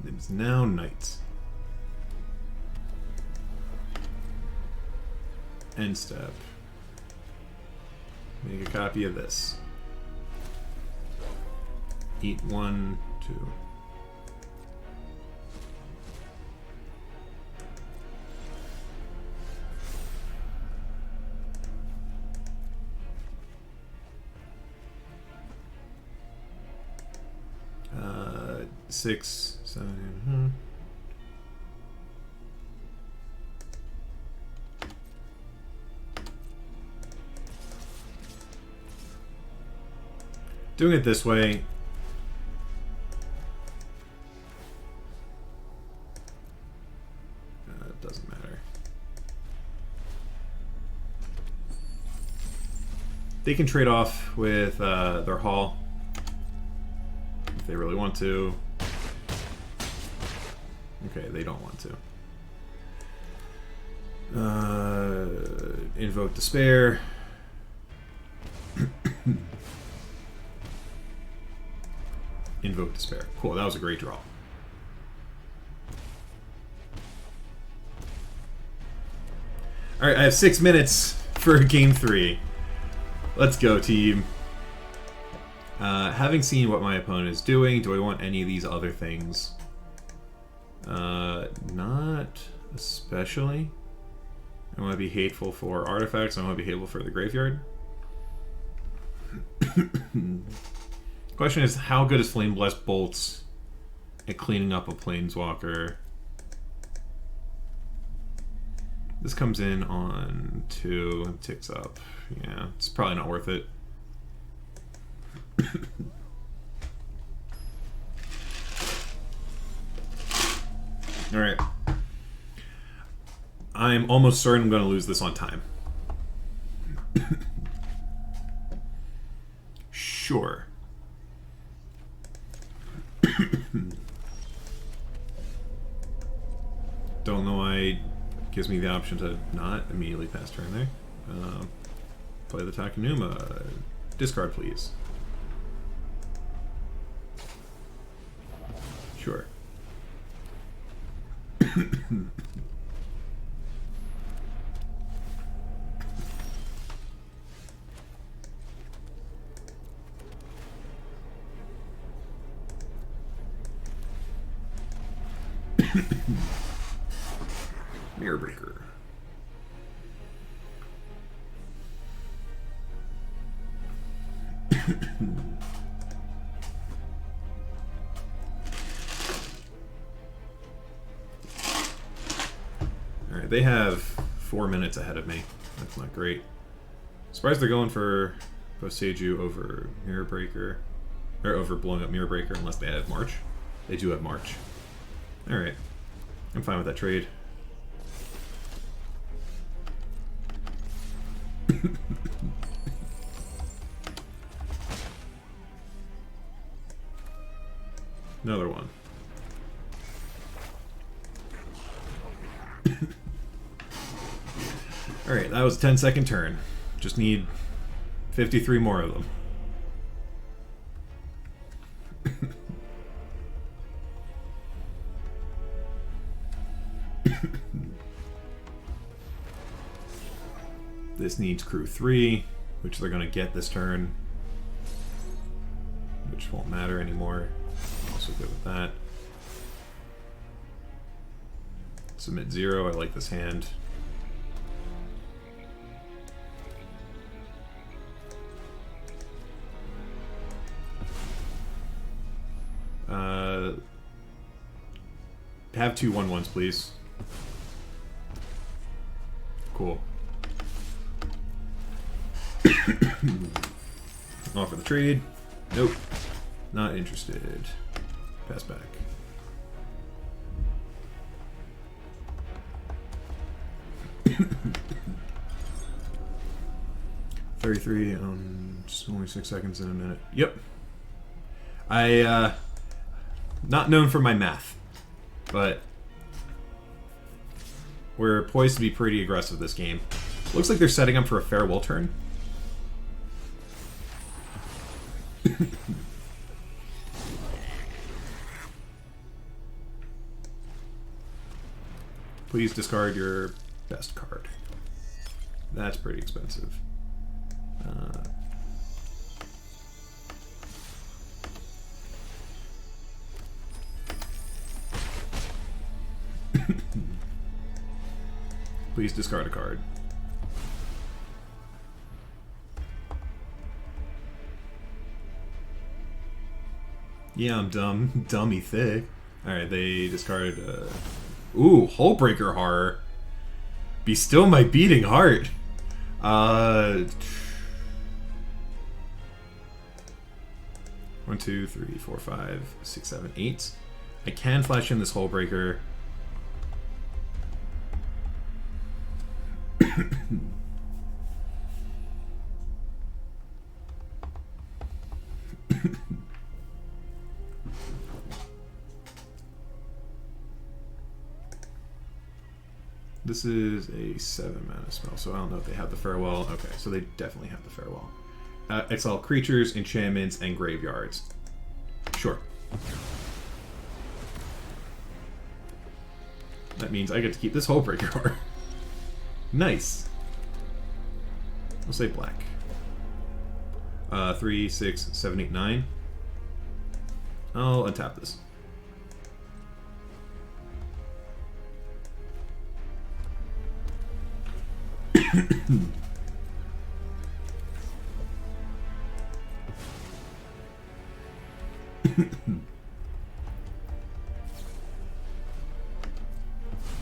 It's now night. End step. Make a copy of this. Eat 1, 2. Uh, 6, 7. Doing it this way. It doesn't matter. They can trade off with their haul if they really want to. Okay, they don't want to. Invoke Despair. Invoke Despair. Cool, that was a great draw. Alright, I have 6 minutes for game 3. Let's go, team. Having seen what my opponent is doing, do I want any of these other things? Not especially. I want to be hateful for artifacts, I want to be hateful for the graveyard. Question is, how good is Flame Blessed Bolts at cleaning up a Planeswalker? This comes in on 2 and ticks up. Yeah, it's probably not worth it. Alright. I'm almost certain I'm going to lose this on time. Sure. Don't know why it gives me the option to not immediately pass turn there. Play the Takenuma. Discard, please. Sure. Mirror Breaker. Alright, they have 4 minutes ahead of me. That's not great. Surprised they're going for Boseiju over Mirror Breaker. Or over blowing up Mirror Breaker unless they have March. They do have March. Alright. I'm fine with that trade. Another one. Alright, that was a 10-second turn. Just need 53 more of them. This needs crew 3, which they're going to get this turn. Which won't matter anymore. I'm also good with that. Submit 0, I like this hand. Have 2 1/1s, please. Cool. Offer the trade. Nope. Not interested. Pass back. $33 just only 6 seconds in a minute. Yep. Not known for my math, but we're poised to be pretty aggressive this game. Looks like they're setting up for a farewell turn. Please discard your best card. That's pretty expensive. Please discard a card. Yeah, I'm dumb. Dummy thick. Alright, they discarded ooh, Hullbreaker Horror. Be still my beating heart. 1, 2, 3, 4, 5, 6, 7, 8. I can flash in this Hullbreaker. This is a 7 mana spell, so I don't know if they have the Farewell. Okay, so they definitely have the Farewell. Exile creatures, enchantments, and graveyards. Sure. That means I get to keep this Hullbreaker card. Nice. We'll say black. 3, 6, 7, 8, 9. I'll untap this.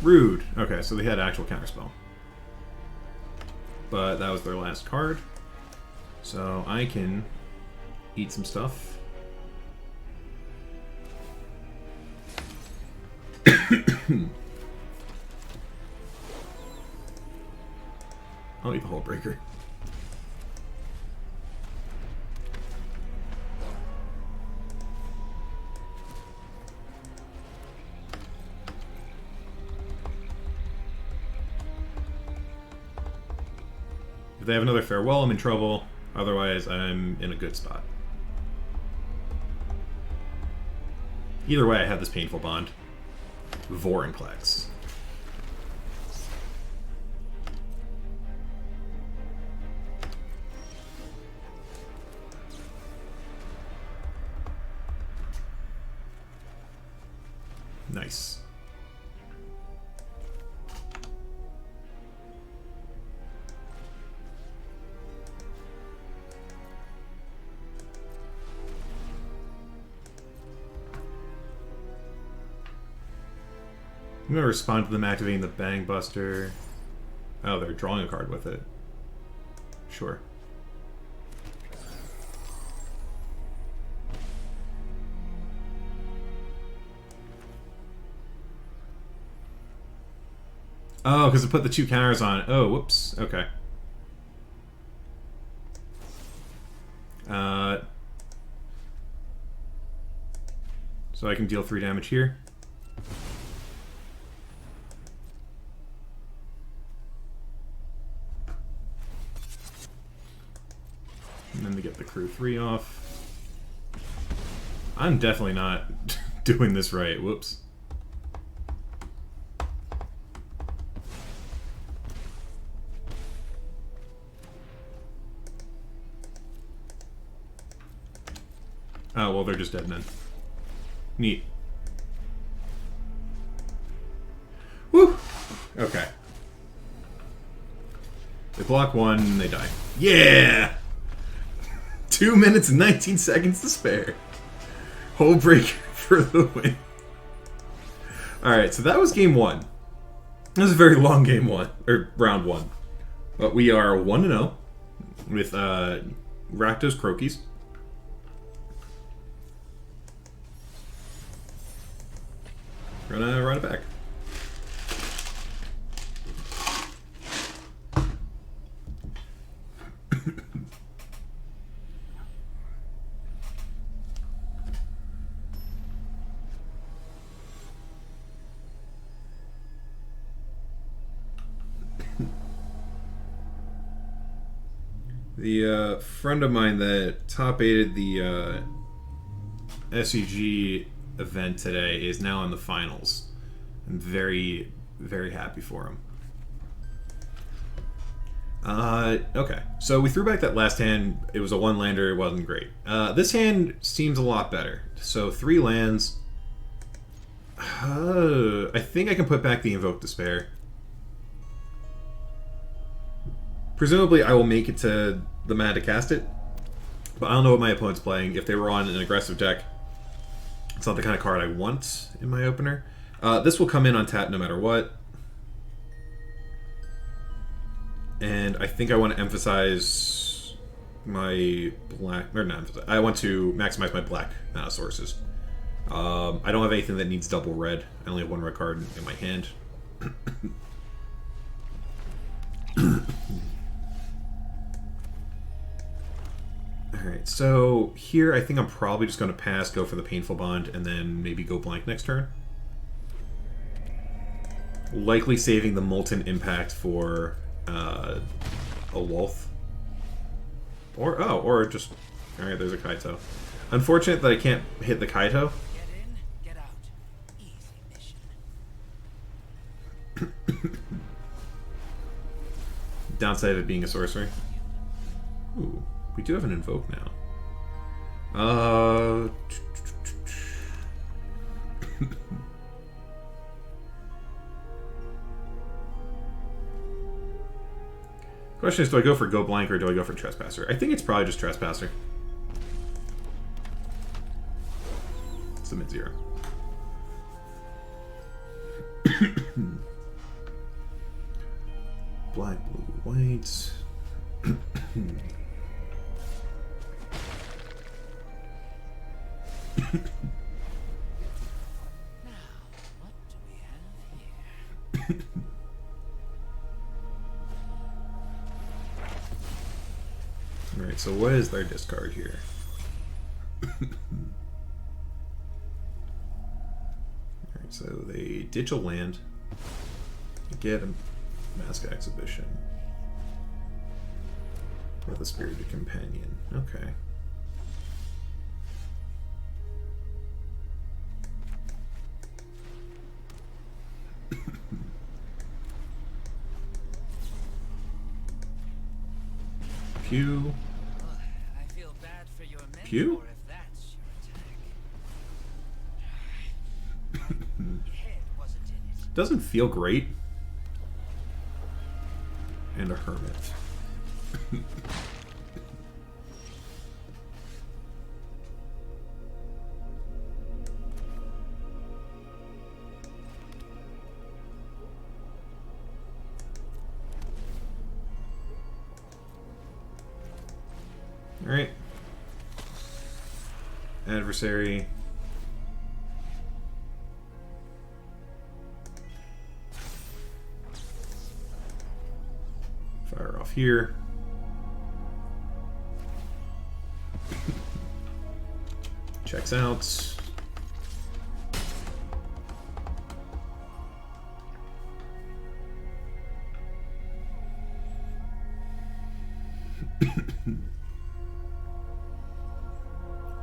Rude. Okay, so they had actual counterspell. But that was their last card. So I can eat some stuff. I'll eat the Hullbreaker. If they have another Farewell, I'm in trouble. Otherwise, I'm in a good spot. Either way, I have this Painful Bond. Vorinclex. Nice. I'm gonna respond to them activating the Bang Buster. Oh, they're drawing a card with it. Sure. Oh, because it put the 2 counters on it. Oh, whoops. Okay. So I can deal 3 damage here. And then they get the crew 3 off. I'm definitely not doing this right. Whoops. Oh, well, they're just dead then. Neat. Woo! Okay. They block 1, they die. Yeah! 2 minutes and 19 seconds to spare. Whole breaker for the win. Alright, so that was game 1. That was a very long game 1, or round 1. But we are 1-0 with Rakdos Croakies. We're gonna run it back. The friend of mine that top aided the SEG event today is now in the finals. I'm very, very happy for him. Okay, so we threw back that last hand. It was a one-lander. It wasn't great. This hand seems a lot better. So 3 lands. I think I can put back the Invoke Despair. Presumably, I will make it to the mana to cast it, but I don't know what my opponent's playing. If they were on an aggressive deck, it's not the kind of card I want in my opener. This will come in on tap no matter what. And I think I want to emphasize my black... Or not emphasize. I want to maximize my black mana sources. I don't have anything that needs double red. I only have 1 red card in my hand. Alright, so here I think I'm probably just going to pass, go for the Painful Bond, and then maybe go blank next turn. Likely saving the Molten Impact for a Wolf. Or just... Alright, there's a Kaito. Unfortunate that I can't hit the Kaito. Get in, get out. Easy mission. Downside of it being a sorcery. Ooh, we do have an Invoke now. Question is, do I go for Go Blank or do I go for Trespasser? I think it's probably just Trespasser. It's a mid-0. Black, blue, white. Now, what do we have here? Alright, so what is their discard here? Alright, so they ditch a land, get a Mask Exhibition with a Spirited Companion. Okay. Pew. I feel bad for your mentor Pew? if that's your attack. Your head wasn't in it. Doesn't feel great. And a Hermit. Alright. Adversary. Fire off here. Checks out.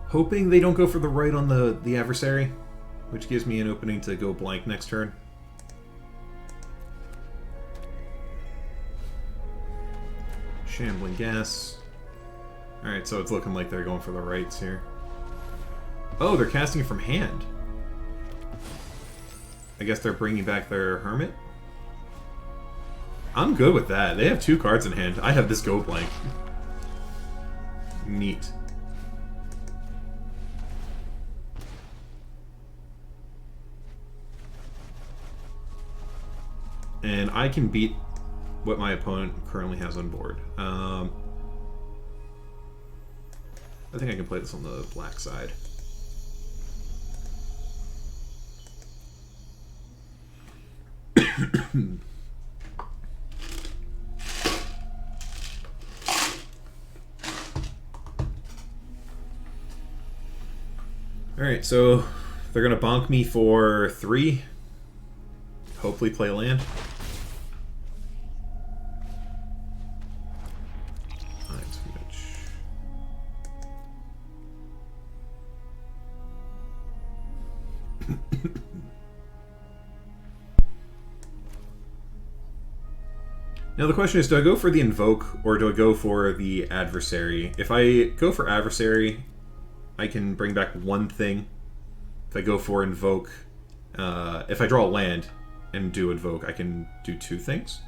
Hoping they don't go for the right on the adversary, which gives me an opening to go blank next turn. Shambling Gas. Alright, so it's looking like they're going for the rights here. Oh, they're casting it from hand. I guess they're bringing back their Hermit? I'm good with that. They have 2 cards in hand. I have this go blank. Neat. And I can beat what my opponent currently has on board. I think I can play this on the black side. Alright, so they're going to bonk me for 3. Hopefully play land. Now the question is, do I go for the Invoke or do I go for the Adversary? If I go for Adversary, I can bring back 1 thing. If I go for Invoke, if I draw a land and do Invoke, I can do 2 things.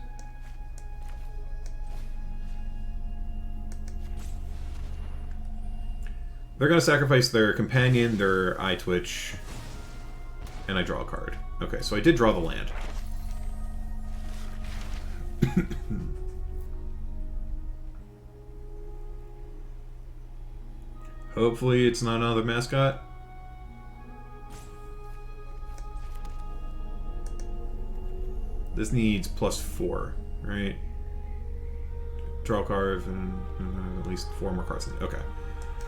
They're going to sacrifice their companion, their Eye Twitch, and I draw a card. Okay, so I did draw the land. Hopefully it's not another mascot. This needs +4, right? Draw a card and at least 4 more cards. Okay.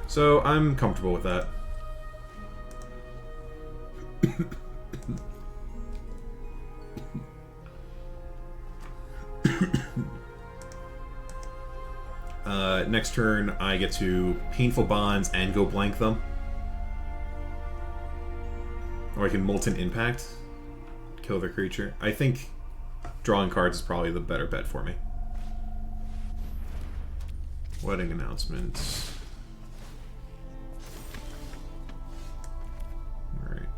So I'm comfortable with that. Next turn, I get to Painful Bonds and go blank them. Or I can Molten Impact, kill the creature. I think drawing cards is probably the better bet for me. Wedding Announcement. Alright.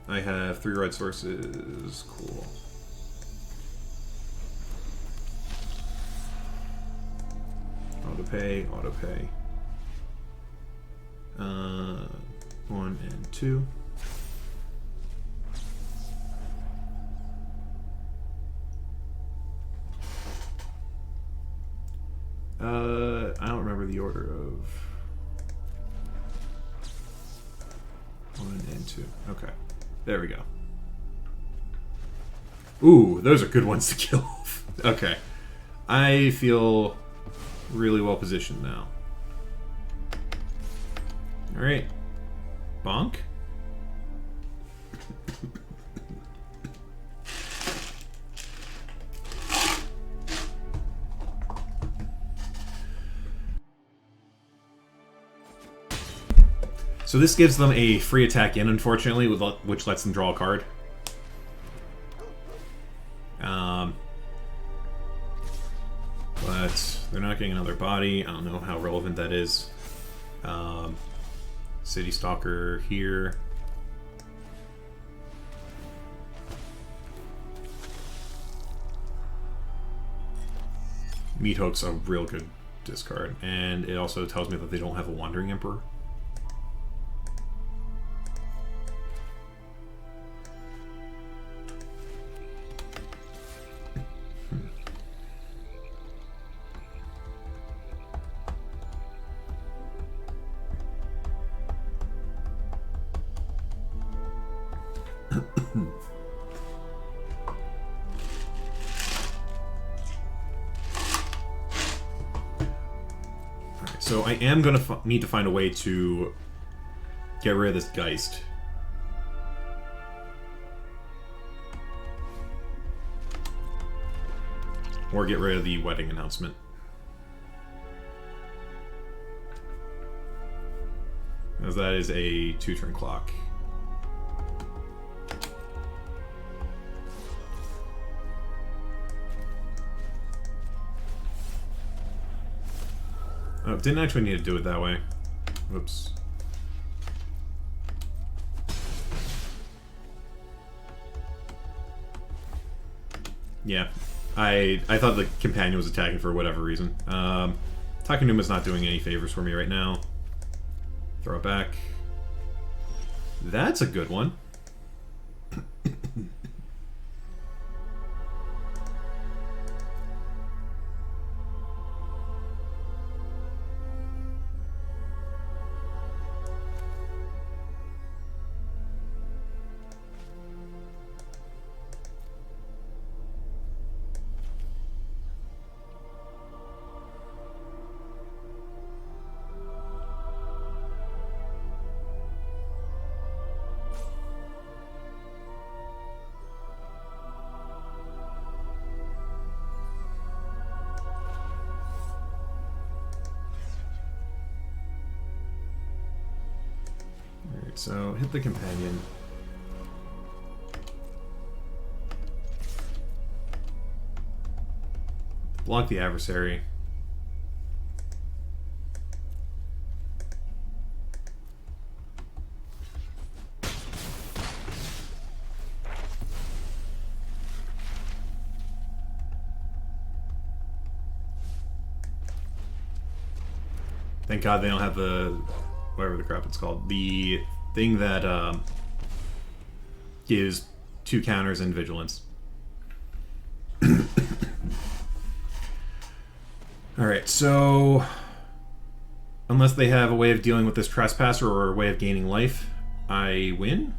I have 3 red sources. Cool. Auto-pay, auto-pay. 1 and 2. I don't remember the order of 1 and 2. Okay. There we go. Ooh, those are good ones to kill. Okay. I feel really well positioned now. Alright. Bonk. So this gives them a free attack in, unfortunately, which lets them draw a card. But they're not getting another body. I don't know how relevant that is. City Stalker here. Meat Hook's a real good discard, and it also tells me that they don't have a Wandering Emperor. So I am going to need to find a way to get rid of this Geist. Or get rid of the Wedding Announcement. as that is a 2-turn clock. Oh, didn't actually need to do it that way. Whoops. Yeah, I thought the companion was attacking for whatever reason. Takenuma's not doing any favors for me right now. Throw it back. That's a good one. So, hit the companion. Block the adversary. Thank God they don't have the... whatever the crap it's called. The thing that gives 2 counters and vigilance. Alright, so... unless they have a way of dealing with this trespasser or a way of gaining life, I win?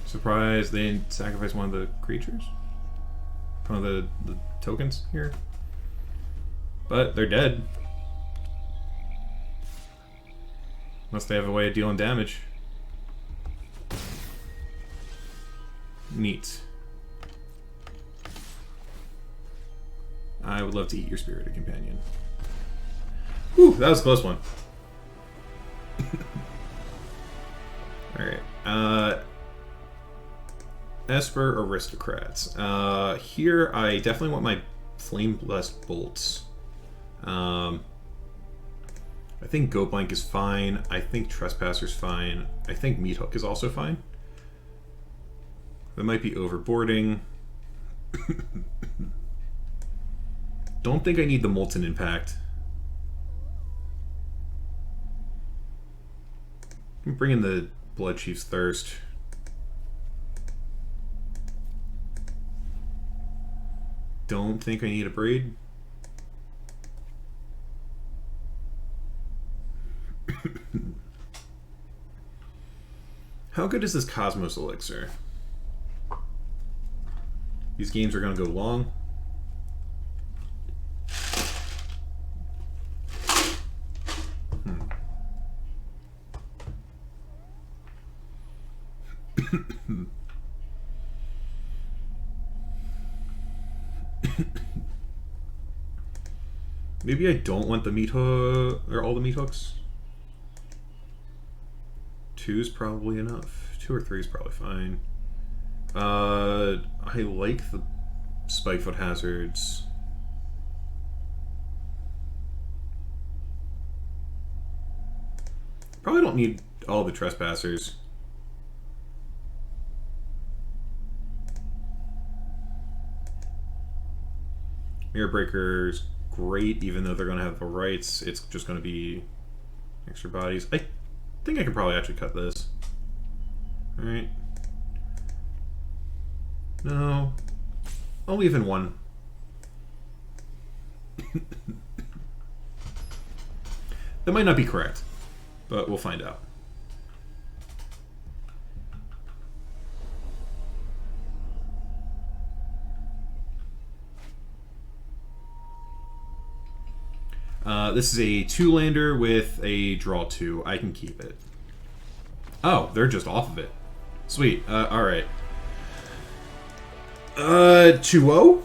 Surprised they didn't sacrifice one of the creatures? One of the tokens here? But they're dead. Unless they have a way of dealing damage. Neat. I would love to eat your spirited companion. Whew, that was a close one. Alright. Esper Aristocrats. Here I definitely want my Flame Blessed Bolts. I think Goat Blank is fine. I think Trespasser's fine. I think Meat Hook is also fine. That might be overboarding. Don't think I need the Molten Impact. Bring in the Blood Chief's Thirst. Don't think I need a Braid. How good is this Cosmos Elixir? These games are going to go long. Maybe I don't want the meat hook, or all the meat hooks. 2 is probably enough. 2 or 3 is probably fine. I like the Spikefoot Hazards. Probably don't need all the Trespassers. Mirror Breaker's great, even though they're going to have the rights. It's just going to be extra bodies. I think I could probably actually cut this. Alright. No. I'll leave in 1. That might not be correct, but we'll find out. This is a 2-lander with a draw 2. I can keep it. Oh, they're just off of it. Sweet. Alright. 2-0?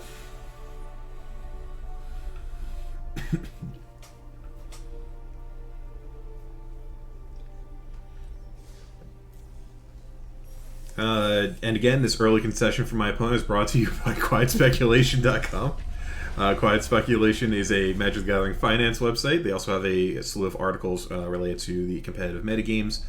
And again, this early concession from my opponent is brought to you by QuietSpeculation.com. Quiet Speculation is a Magic the Gathering finance website. They also have a slew of articles related to the competitive metagames.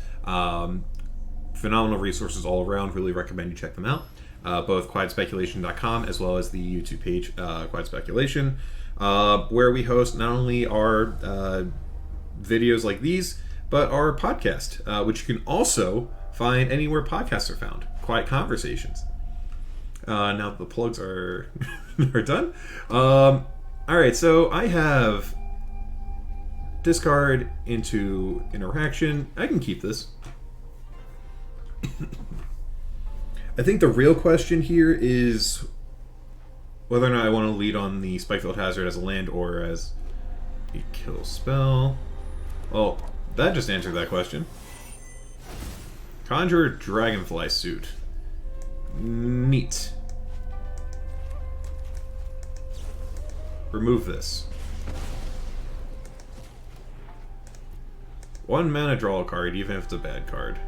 Phenomenal resources all around. Really recommend you check them out. Both QuietSpeculation.com as well as the YouTube page Quiet Speculation, where we host not only our videos like these, but our podcast, which you can also find anywhere podcasts are found. Quiet Conversations. Now the plugs are are done. Alright, so I have discard into interaction. I can keep this. I think the real question here is whether or not I want to lead on the Spikefield Hazard as a land or as a kill spell. Well, that just answered that question. Conjure Dragonfly Suit. Neat. Remove this. 1 mana, draw a card, even if it's a bad card.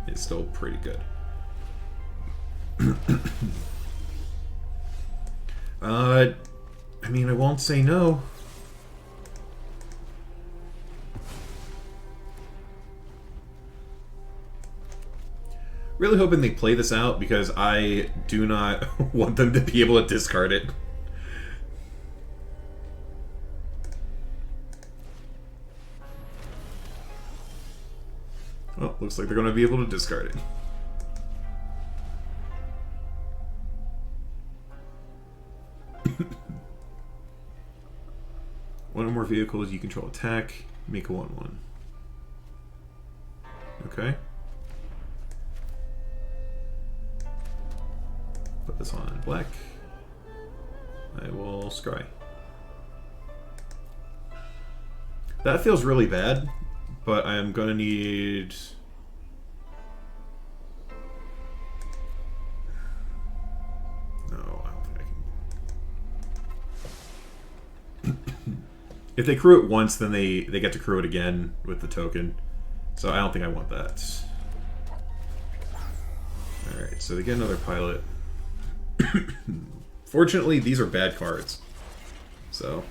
It's still pretty good. I mean, I won't say no. Really hoping they play this out because I do not want them to be able to discard it. Well, looks like they're going to be able to discard it. One or more vehicles you control attack, make a 1/1. Okay. Put this on black. I will scry. That feels really bad, but I am going to need... No, I don't think I can... If they crew it once, then they get to crew it again with the token. So I don't think I want that. Alright, so they get another pilot. Fortunately, these are bad cards. So...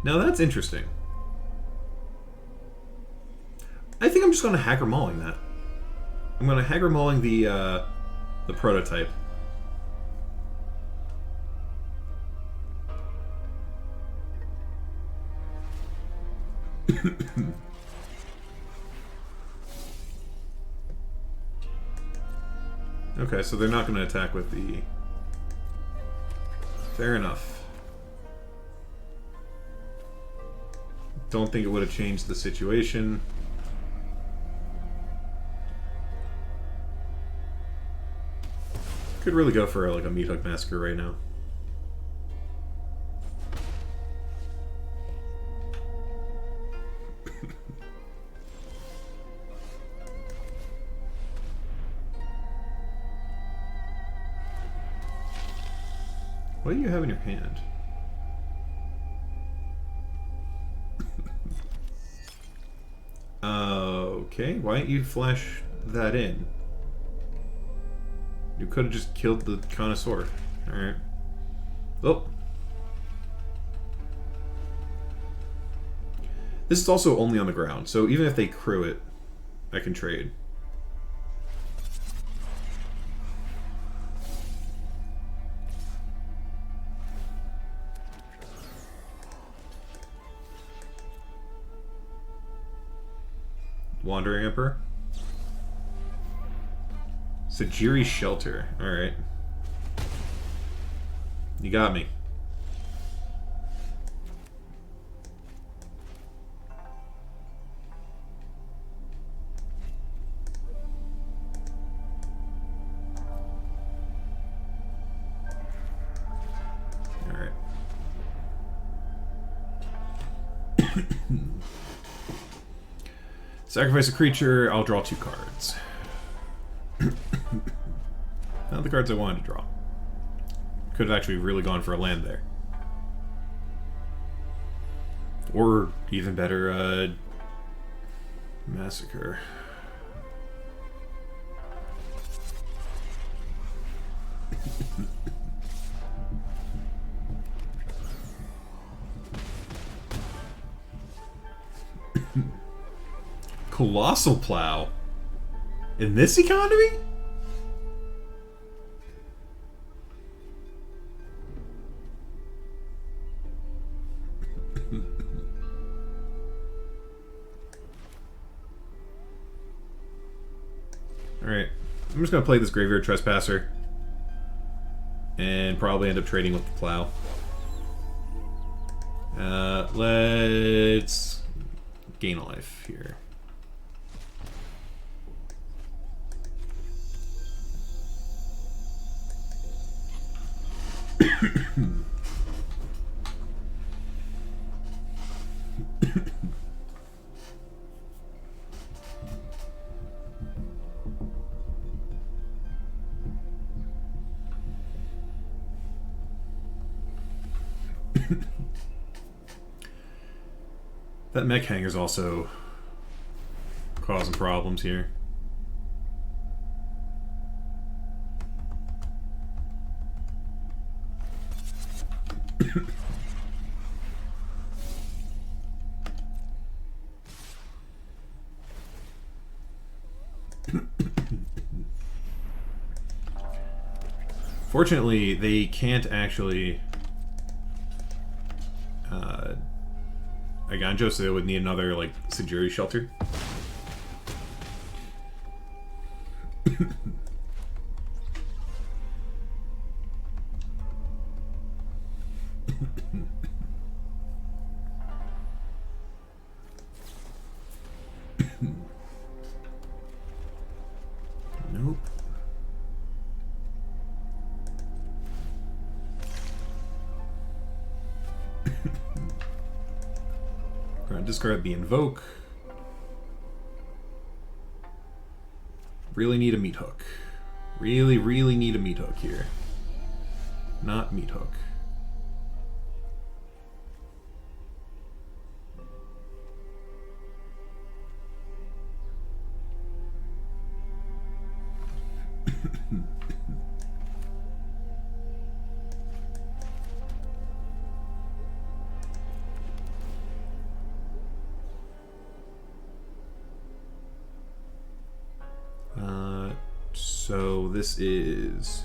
Now that's interesting. I think I'm just going to Hacker Mauling that. I'm going to Hacker Mauling the prototype. Okay, so they're not going to attack with the... Fair enough. Don't think it would have changed the situation. Could really go for like a Meat Hook Massacre right now. What do you have in your hand? Okay, why don't you flash that in? You could have just killed the Connoisseur. Alright. Oh. This is also only on the ground, so even if they crew it, I can trade. Wandering Emperor. Sajiri's Shelter. Alright. You got me. Alright. Sacrifice a creature, I'll draw 2 cards. Not the cards I wanted to draw. Could have actually really gone for a land there. Or, even better, Massacre. Colossal Plow? In this economy? Alright. I'm just gonna play this Graveyard Trespasser. And probably end up trading with the Plow. Let's gain a life here. That mech hanger's also causing problems here. Fortunately, they can't actually Aganjo, so they would need another, like, Sajiri shelter. Nope. Gonna discard the Invoke. Really need a meat hook. Really, really need a meat hook here. Not meat hook. So this is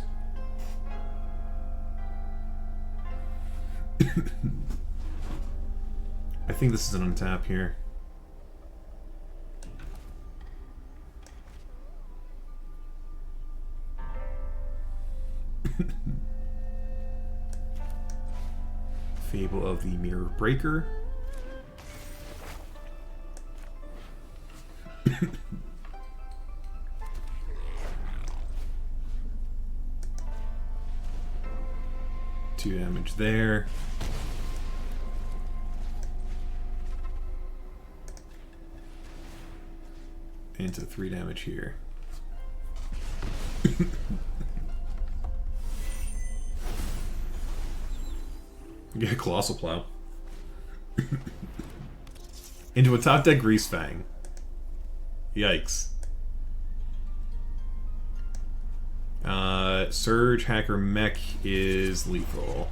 I think this is an untap here. Fable of the Mirror Breaker. Two damage there. Into 3 damage here. Get a Colossal Plow. Into a top deck Grease Fang. Yikes. Surge Hacker Mech is lethal.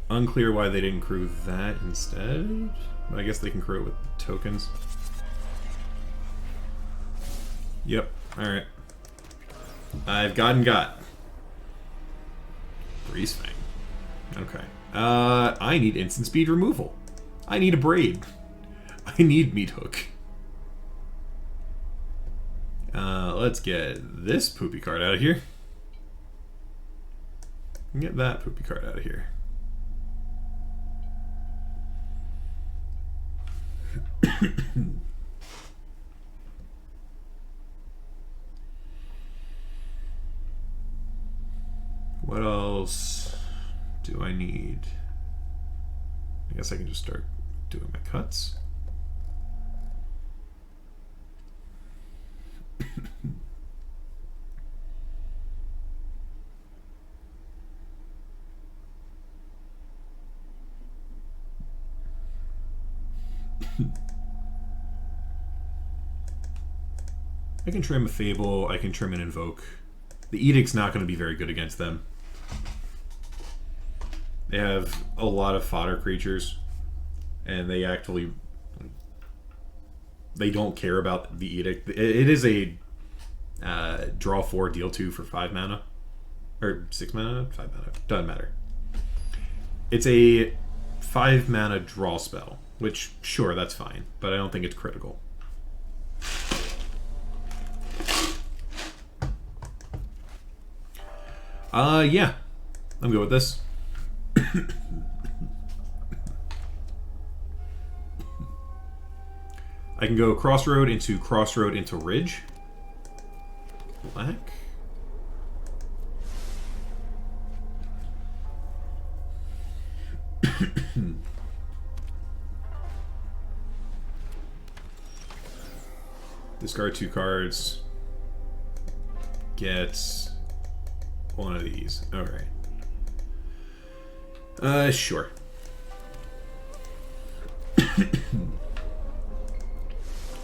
Unclear why they didn't crew that instead. But I guess they can crew it with tokens. Yep, alright. I've got. Grease Fang. Okay. I need instant speed removal. I need a braid. I need meat hook. Let's get this poopy card out of here. And get that poopy card out of here. What else do I need? I guess I can just start doing my cuts. I can trim a Fable, I can trim an Invoke. The Edict's not going to be very good against them. They have a lot of fodder creatures, and they actually... They don't care about the Edict. It is a draw 4, deal 2 for 5 mana. Or 6 mana? 5 mana. Doesn't matter. It's a 5 mana draw spell, which, sure, that's fine, but I don't think it's critical. Yeah. I'm good with this. I can go Crossroad into Ridge. Black. Discard 2 cards. Get one of these. Alright. Sure.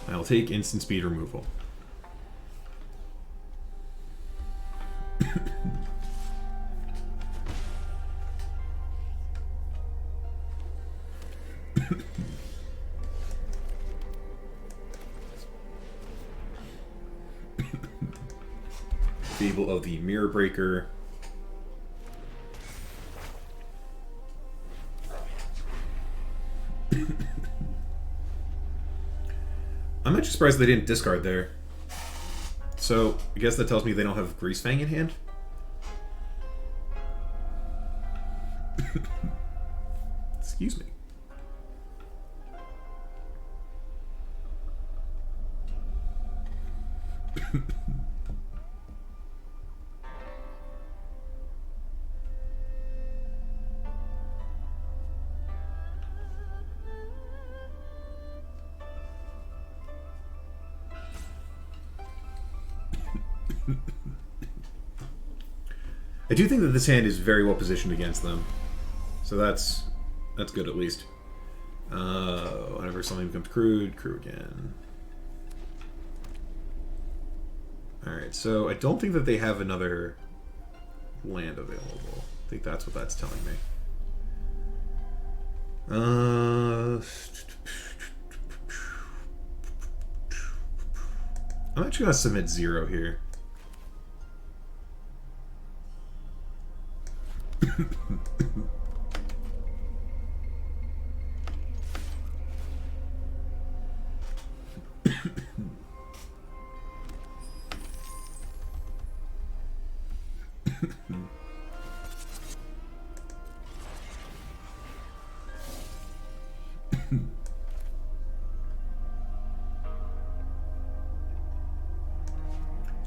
I'll take instant speed removal. Fable of the Mirror Breaker. I'm actually surprised they didn't discard there. So, I guess that tells me they don't have Greasefang in hand. Excuse me. I do think that this hand is very well positioned against them, so that's good at least. Whenever something becomes crewed, crew again. Alright, so I don't think that they have another land available. I think that's what that's telling me. I'm actually going to submit 0 here.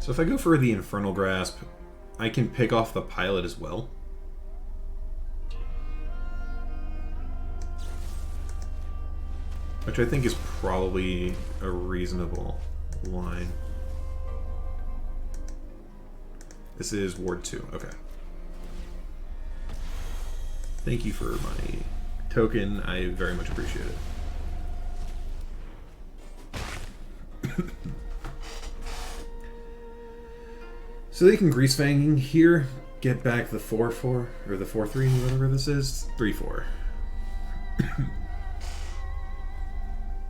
So if I go for the Infernal Grasp, I can pick off the Pilot as well. Which I think is probably a reasonable line. This is Ward 2, okay. Thank you for my token, I very much appreciate it. So they can Greasefang here, get back the 4-4, or the 4-3, whatever this is, 3-4.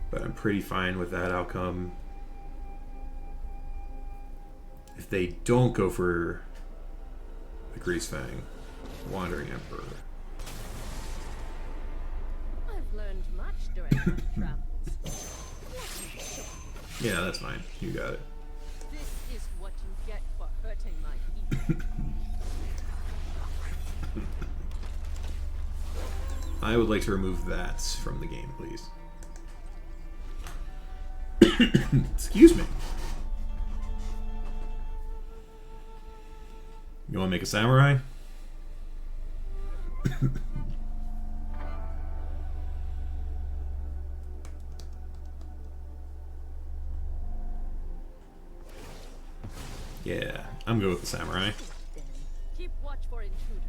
But I'm pretty fine with that outcome. If they don't go for the Greasefang, Wandering Emperor. I've learned much during my travels. Yeah, that's fine. You got it. This is what you get for hurting my people. I would like to remove that from the game, please. Excuse me. You want to make a samurai? Yeah, I'm good with the samurai. Keep watch for intruders.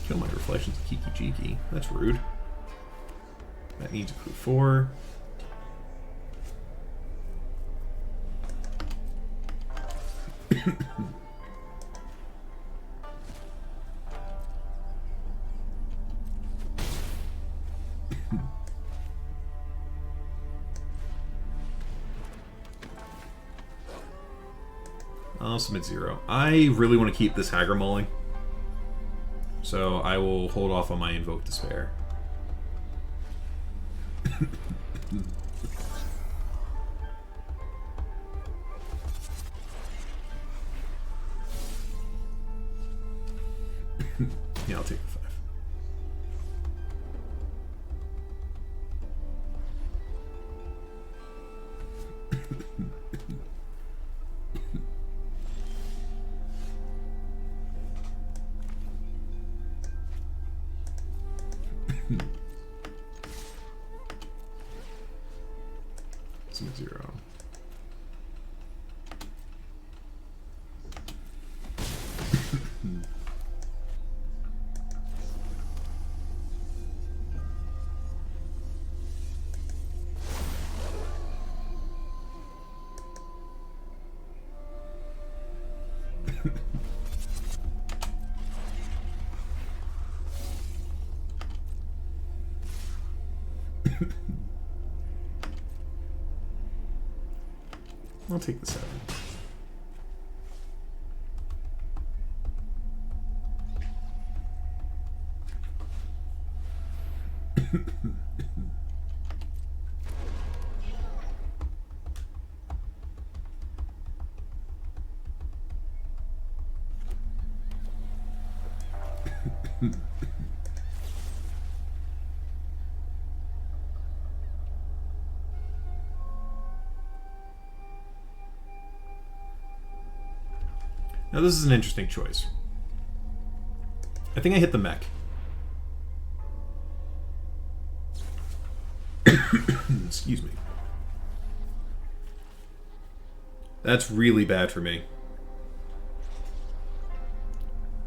Kill my reflections of Kiki Jiki. That's rude. That needs a crew 4. I'll submit 0. I really want to keep this Hagra mulling, so I will hold off on my Invoke Despair. Yeah, I'll take the 5. Submit 0. I'll take the 7. Now this is an interesting choice. I think I hit the mech. Excuse me. That's really bad for me.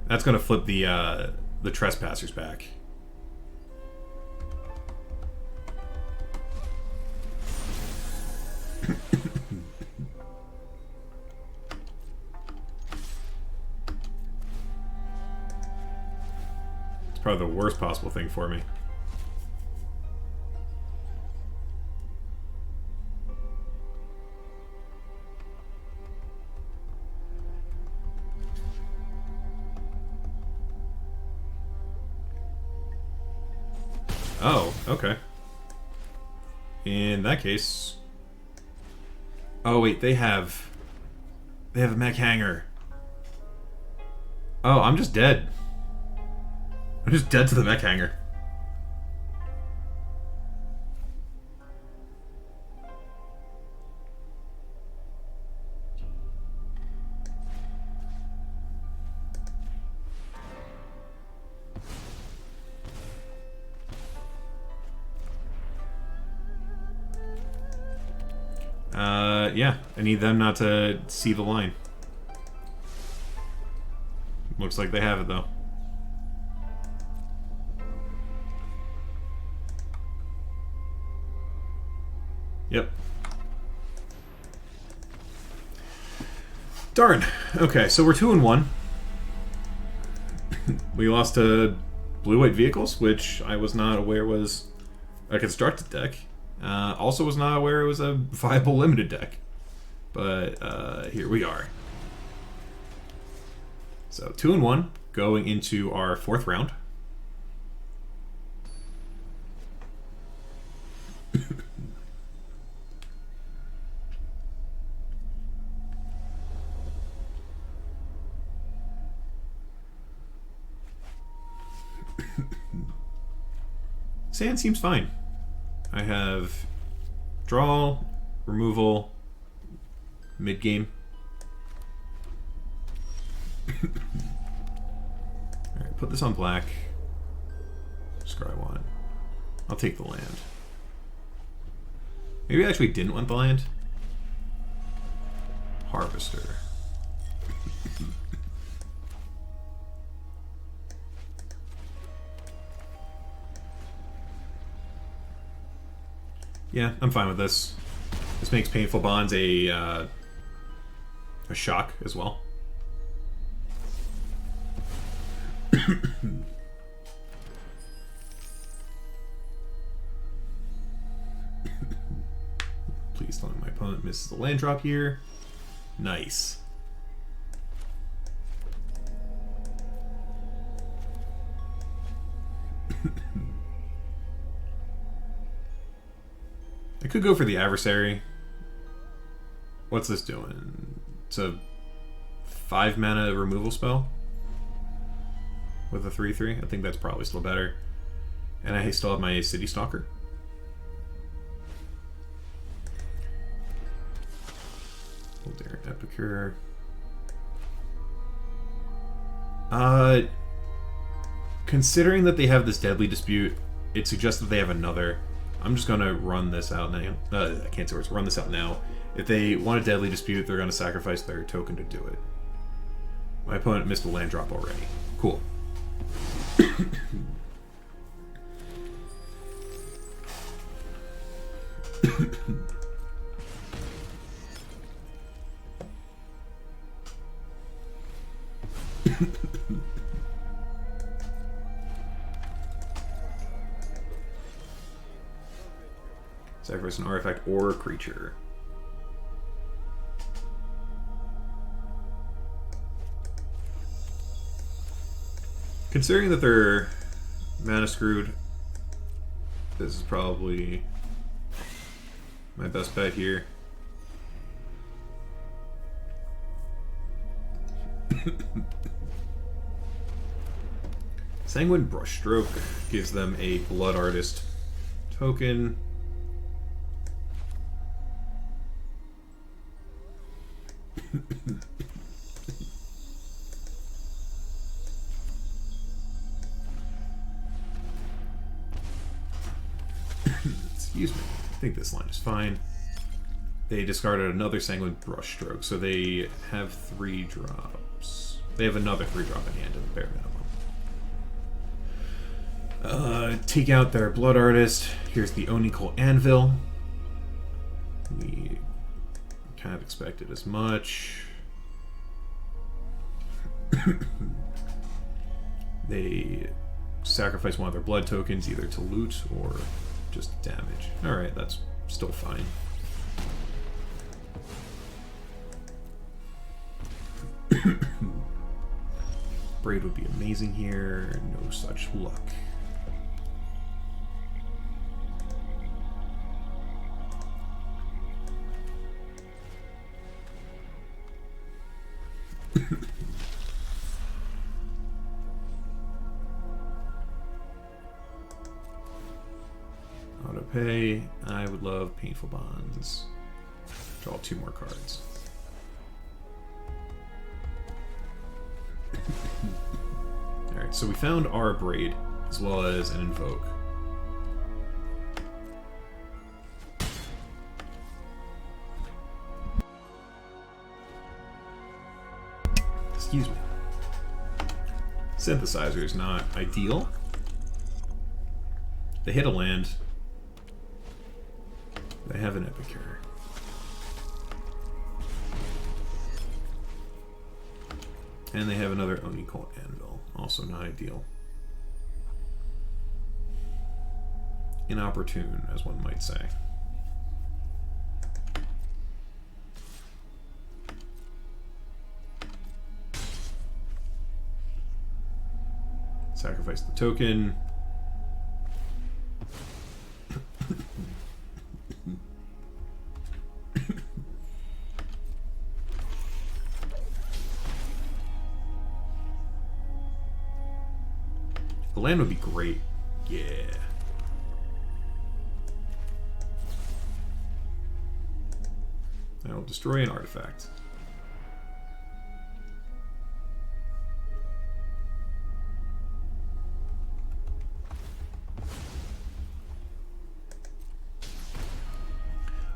That's gonna flip the trespassers back. Probably the worst possible thing for me. Oh, okay. In that case... Oh wait, they have a mech hanger. Oh, I'm just dead. I'm just dead to the mech hanger. Yeah, I need them not to see the line. Looks like they have it though. Yep. Darn. Okay, so we're 2-1. We lost to blue-white vehicles, which I was not aware was a constructed deck. Also was not aware it was a viable limited deck. But here we are. So 2-1, going into our 4th round. Sand seems fine. I have draw, removal, mid-game. put this on black. Scry one. I'll take the land. Maybe I actually didn't want the land. Harvester. Yeah, I'm fine with this. This makes Painful Bonds a shock as well. Please tell me my opponent misses the land drop here. Nice. I could go for the Adversary. What's this doing? It's a 5 mana removal spell with a 3/3. I think that's probably still better. And I still have my City Stalker. There, Epicure. Considering that they have this Deadly Dispute, it suggests that they have another. I'm just gonna run this out now. I can't say words. Run this out now. If they want a Deadly Dispute, they're gonna sacrifice their token to do it. My opponent missed a land drop already. Cool. Sacrifice an artifact or a creature. Considering that they're mana screwed, this is probably my best bet here. Sanguine Brushstroke gives them a Blood Artist token. Excuse me. I think this line is fine. They discarded another Sanguine Brushstroke, so they have 3 drops. They have another 3-drop in hand at the bare minimum. Take out their Blood Artist. Here's the Onical Anvil. We kind of expected as much. They sacrifice one of their blood tokens either to loot or just damage. Alright, that's still fine. Braid would be amazing here. No such luck. Auto pay. I would love Painful Bonds. Draw 2 more cards. Alright, so we found our Braid as well as an Invoke. Excuse me. Synthesizer is not ideal. They hit a land. They have an Epicure. And they have another Onical Anvil. Also not ideal. Inopportune, as one might say. Sacrifice the token. The land would be great. Yeah. I'll destroy an artifact.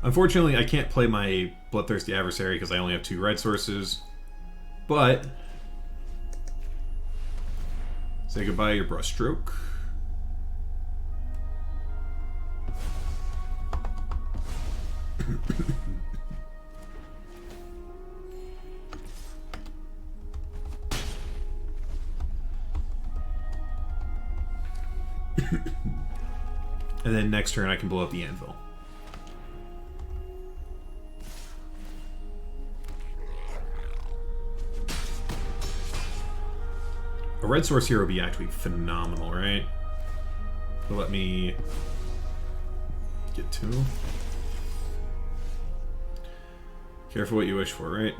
Unfortunately, I can't play my Bloodthirsty Adversary because I only have 2 red sources. But say goodbye to your Brushstroke. And then next turn I can blow up the anvil. A red source here would be actually phenomenal, right? So let me get 2. Careful what you wish for, right?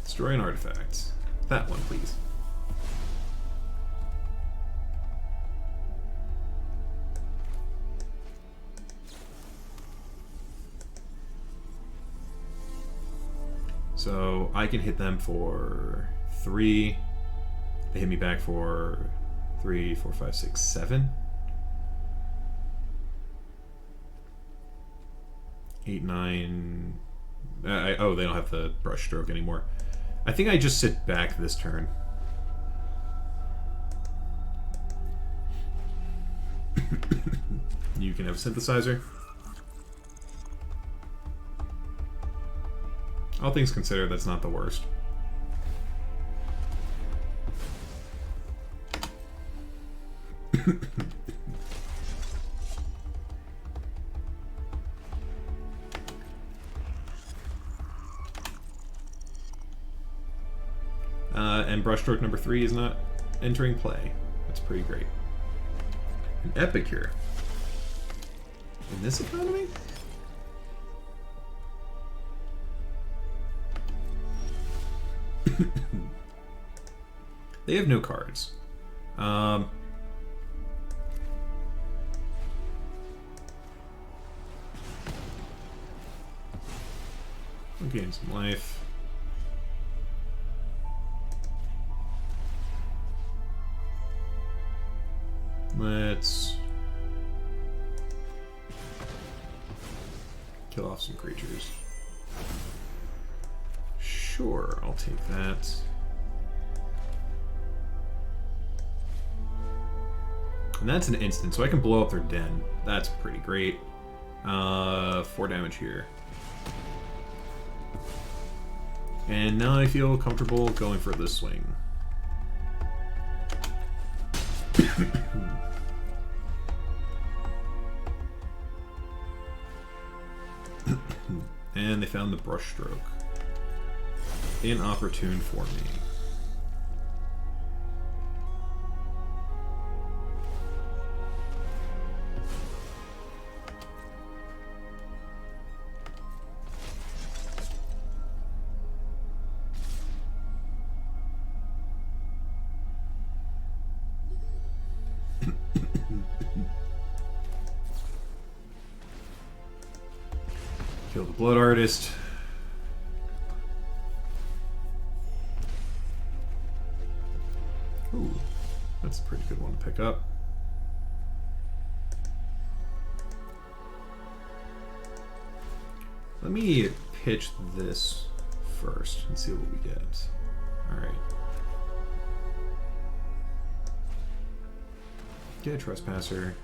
Destroy an artifact. That one, please. So I can hit them for 3. They hit me back for 3, 4, 5, 6, 7. 8, 9. Oh, they don't have the Brushstroke anymore. I think I just sit back this turn. You can have a synthesizer. All things considered, that's not the worst. And Brushstroke number 3 is not entering play. That's pretty great. An Epicure. In this economy? They have no cards. I'll gain some life. Let's kill off some creatures. Sure, I'll take that. And that's an instant, so I can blow up their den. That's pretty great. 4 damage here. And now I feel comfortable going for this swing. And they found the Brushstroke. Inopportune for me. Kill the Blood Artist. Ooh, that's a pretty good one to pick up. Let me pitch this first and see what we get. Alright. Get a Trespasser.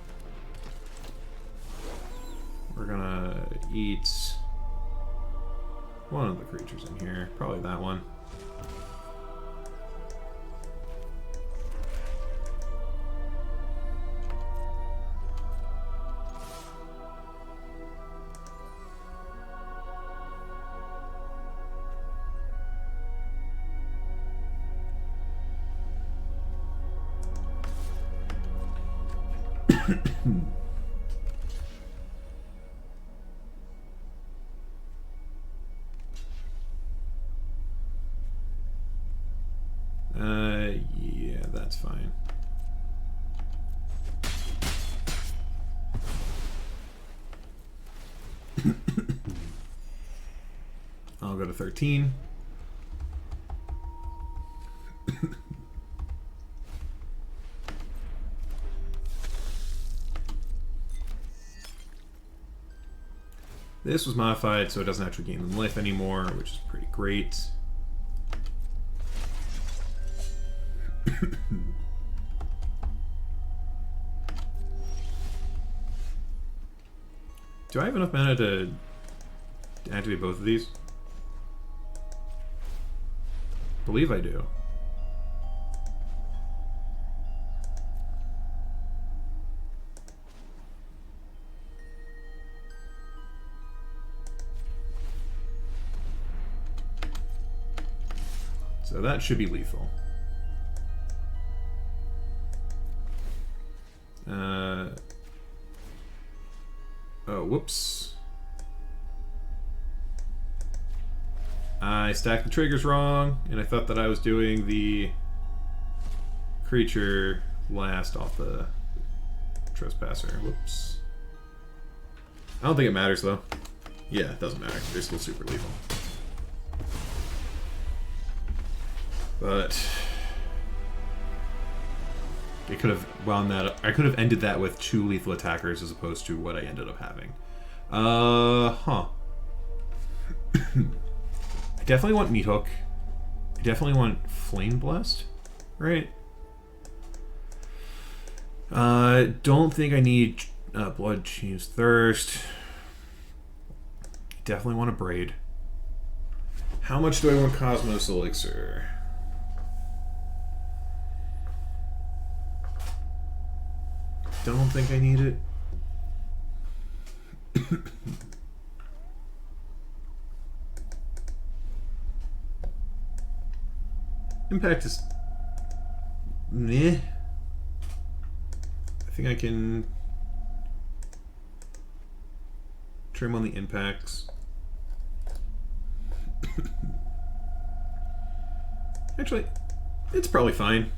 We're gonna eat one of the creatures in here. Probably that one. Yeah, that's fine. I'll go to 13. This was modified, so it doesn't actually gain them life anymore, which is pretty great. Do I have enough mana to activate both of these? I believe I do. So that should be lethal. Oh, whoops. I stacked the triggers wrong, and I thought that I was doing the creature last off the trespasser. Whoops. I don't think it matters, though. Yeah, it doesn't matter. They're still super lethal. But it could have wound that up. I could have ended that with 2 lethal attackers as opposed to what I ended up having. I definitely want Meat Hook. I definitely want Flame Blessed, right? Don't think I need Blood Chief's Thirst. Definitely want a Braid. How much do I want Cosmos Elixir? Don't think I need it. Impact is meh. I think I can trim on the impacts. Actually, it's probably fine.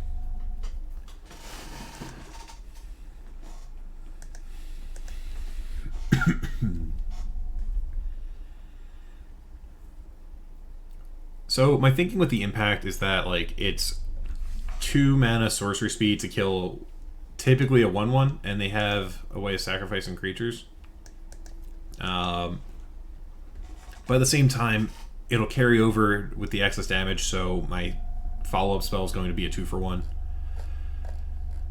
So my thinking with the impact is that like it's 2 mana sorcery speed to kill typically a 1/1, and they have a way of sacrificing creatures. But at the same time, it'll carry over with the excess damage, so my follow-up spell is going to be a 2-for-1.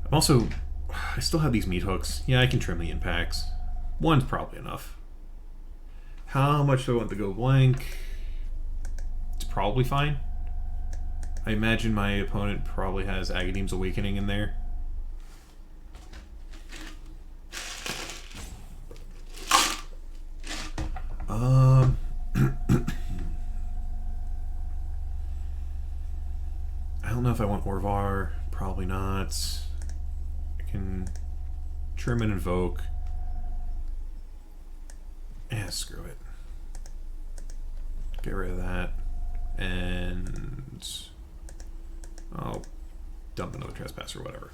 I'm also... I still have these meat hooks. Yeah, I can trim the impacts. 1's probably enough. How much do I want to go blank? It's probably fine. I imagine my opponent probably has Agadeem's Awakening in there. I don't know if I want Orvar. Probably not. I can trim and invoke. Yeah, screw it. Get rid of that. And I'll dump another trespass or whatever.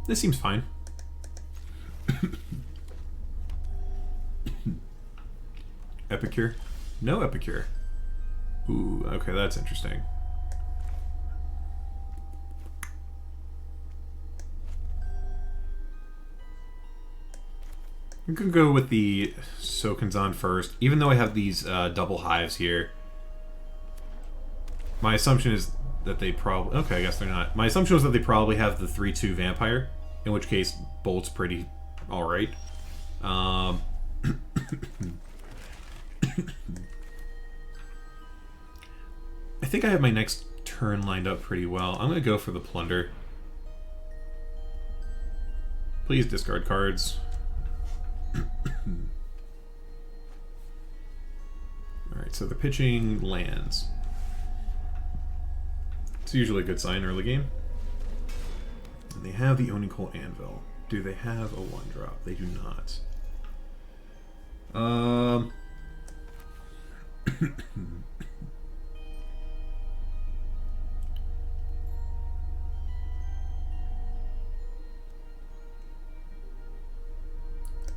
This seems fine. Epicure? No Epicure. Ooh, okay, that's interesting. I'm gonna go with the Sokanzan first, even though I have these double hives here. My assumption is that they probably... Okay, I guess they're not. My assumption was that they probably have the 3/2 Vampire, in which case Bolt's pretty alright. I think I have my next turn lined up pretty well. I'm going to go for the Plunder. Please discard cards. Alright, so they're pitching lands. It's usually a good sign early game. And they have the Onicoal Anvil. Do they have a 1-drop? They do not.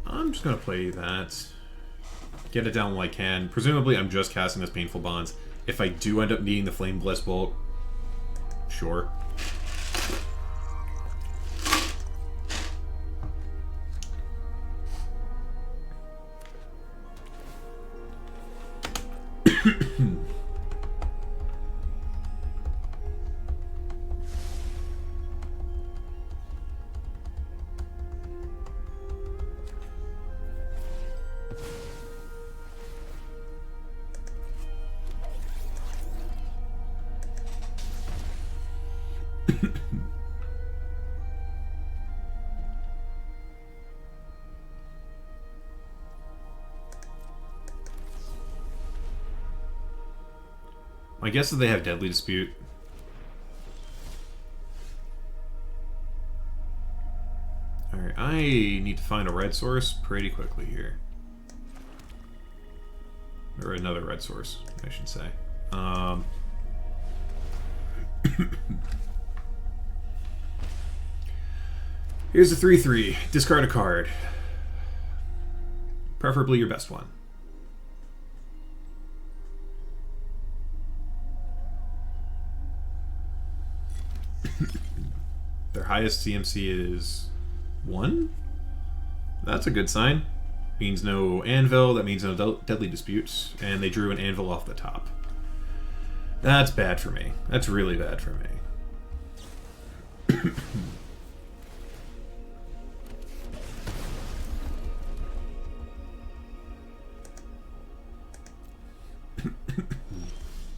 I'm just gonna play that. Get it down while I can. Presumably, I'm just casting this Painful Bonds. If I do end up needing the Flame Blessed Bolt, sure. My guess is they have Deadly Dispute. Alright, I need to find a red source pretty quickly here. Or another red source, I should say. Here's a 3/3. Discard a card. Preferably your best one. Their highest CMC is 1? That's a good sign. Means no Anvil, that means no Deadly Disputes, and they drew an Anvil off the top. That's bad for me. That's really bad for me.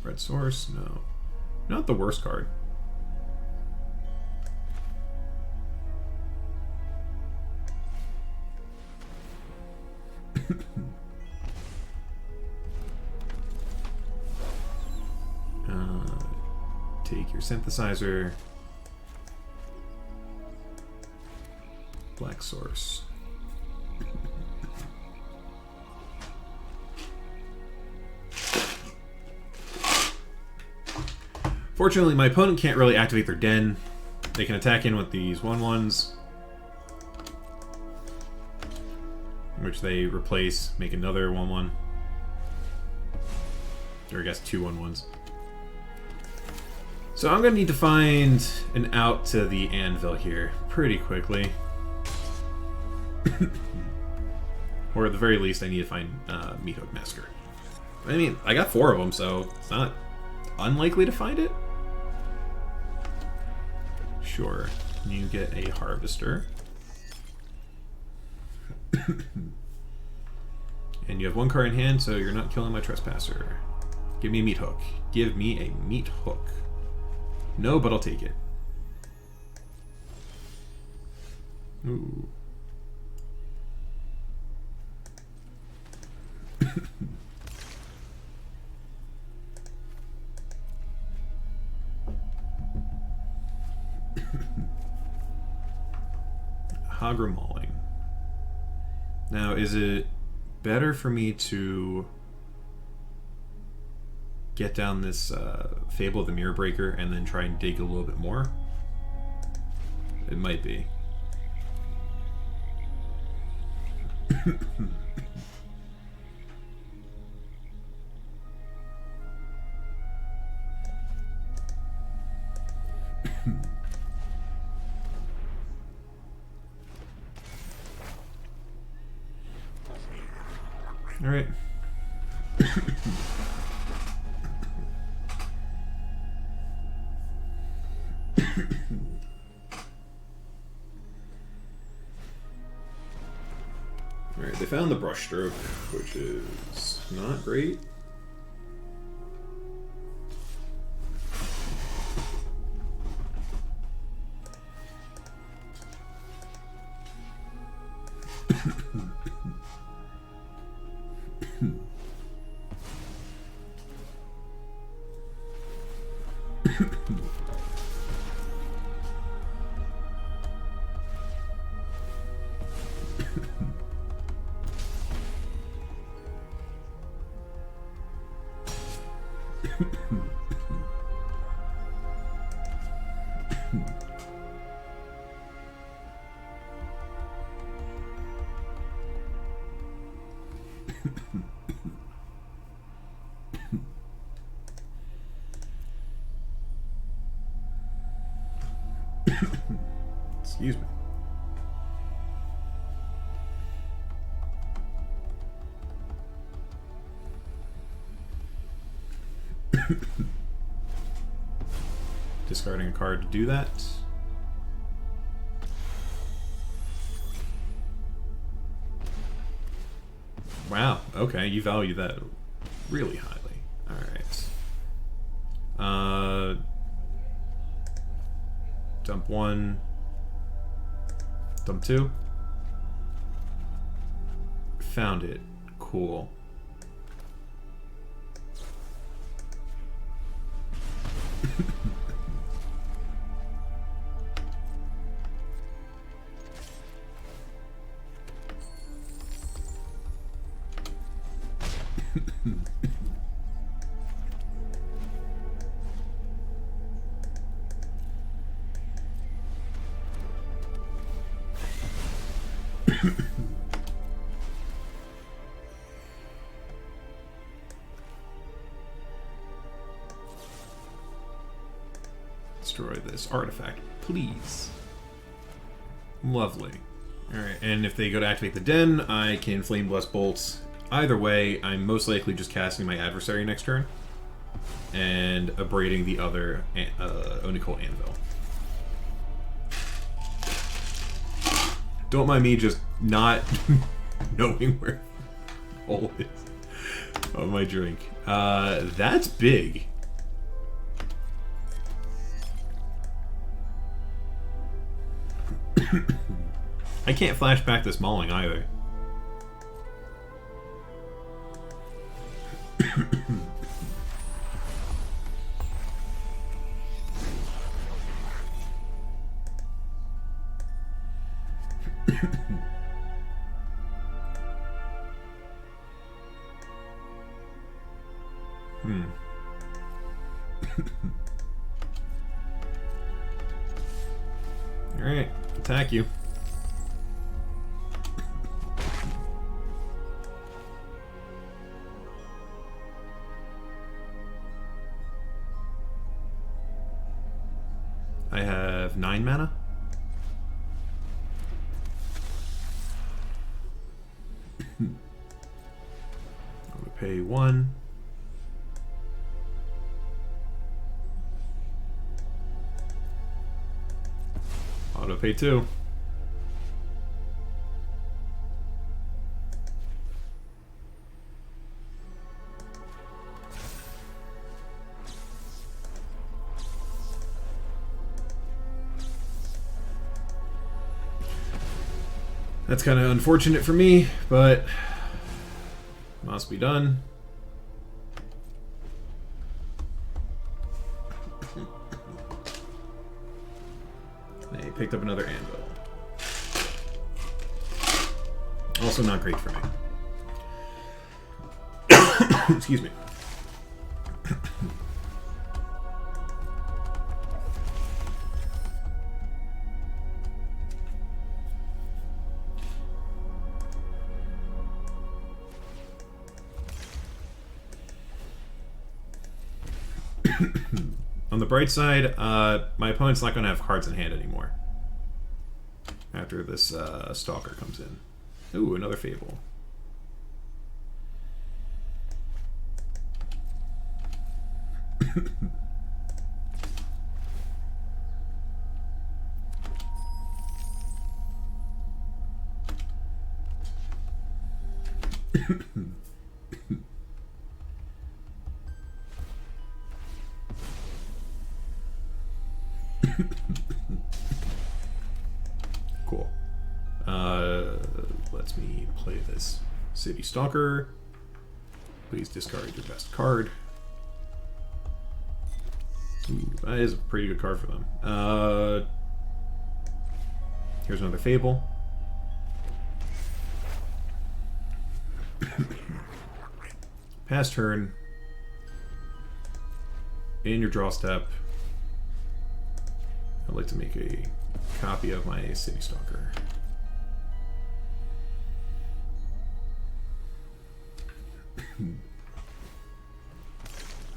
Red source? No. Not the worst card. Take your synthesizer. Black source. Fortunately, my opponent can't really activate their den. They can attack in with these 1/1s, which they replace, make another 1/1. Or I guess 2 1/1s. So I'm gonna need to find an out to the Anvil here pretty quickly. Or at the very least, I need to find Meathook Massacre. I mean, I got 4 of them, so it's not unlikely to find it. Sure, you get a Harvester. And you have 1 card in hand, so you're not killing my Trespasser. Give me a Meathook. Give me a Meathook. No, but I'll take it. Ooh. Hagra Mauling. Now, is it better for me to get down this Fable of the Mirror Breaker and then try and dig a little bit more? It might be. All right. Alright, they found the Brushstroke, which is not great. Excuse me. Discarding a card to do that. Wow, okay, you value that really highly. Alright. Dump 1. Dump 2. Found it. Cool. Destroy this artifact, please. Lovely. Alright, and if they go to activate the den, I can Flame Blast Bolts. Either way, I'm most likely just casting my adversary next turn and abrading the other Onical Anvil. Don't mind me just not knowing where the hole is on my drink. That's big. I can't flash back this mauling either. Alright, attack you. I have 9 mana. I'm gonna pay 1. Auto pay 2. That's kind of unfortunate for me, but must be done. They picked up another anvil. Also not great for me. Excuse me. On the bright side, my opponent's not going to have cards in hand anymore after this Stalker comes in. Ooh, another Fable. Cool. Lets me play this City Stalker. Please discard your best card. Ooh, that is a pretty good card for them. Here's another Fable. Pass turn. in your draw step, I'd like to make a copy of my City Stalker.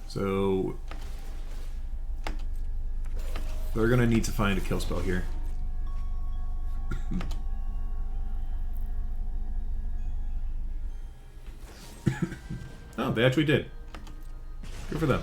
So they're gonna need to find a kill spell here. Oh, they actually did. Good for them.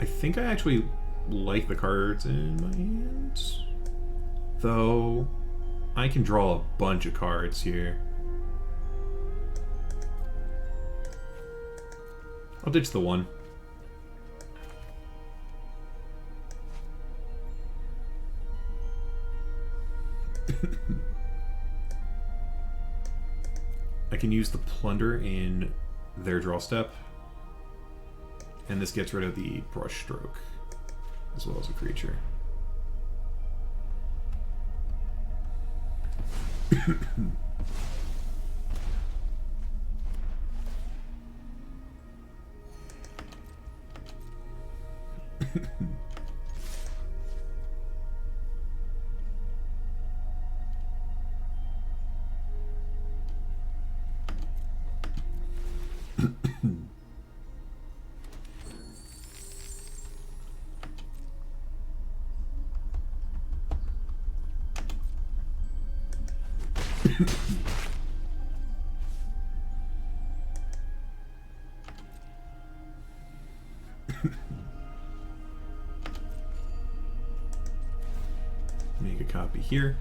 I think I actually like the cards in my hands, though I can draw a bunch of cards here. I'll ditch the one. I can use the plunder in their draw step, and this gets rid of the brush stroke as well as a creature. Make a copy here.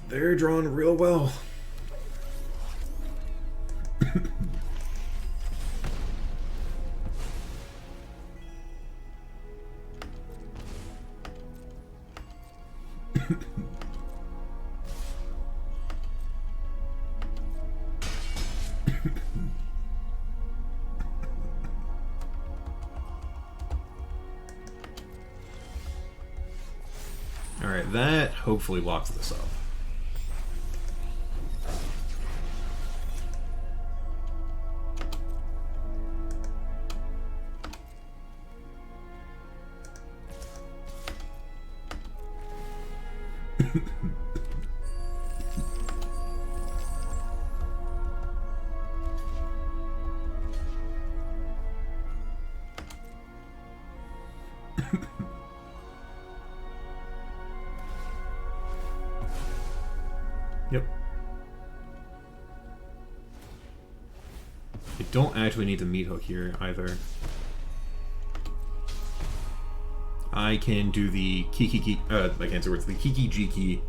They're drawn real well. Alright, that hopefully locks this up. Yep. I don't actually need to meat hook here either. I can do the Kiki I can't say words, the Kiki Jiki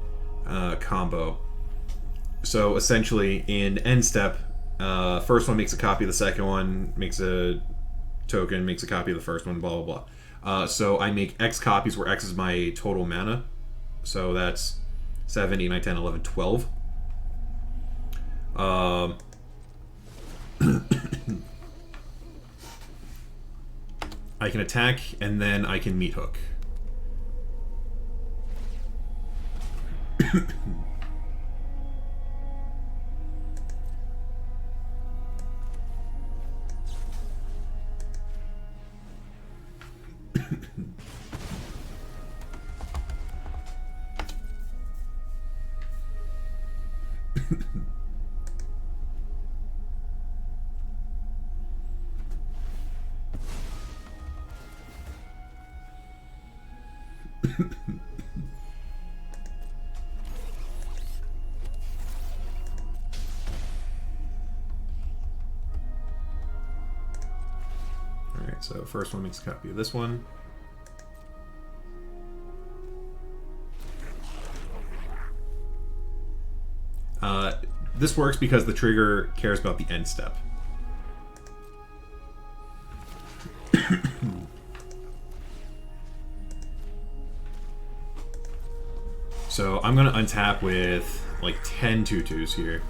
combo. So essentially in end step, first one makes a copy of the second one, makes a token, makes a copy of the first one, blah blah blah. So I make X copies where X is my total mana. So that's 7, 8, 9, 10, 11, 12. I can attack, and then I can meat hook. Alright, so first one makes a copy of this one. this works because the trigger cares about the end step. So I'm going to untap with like 10 2/2s here.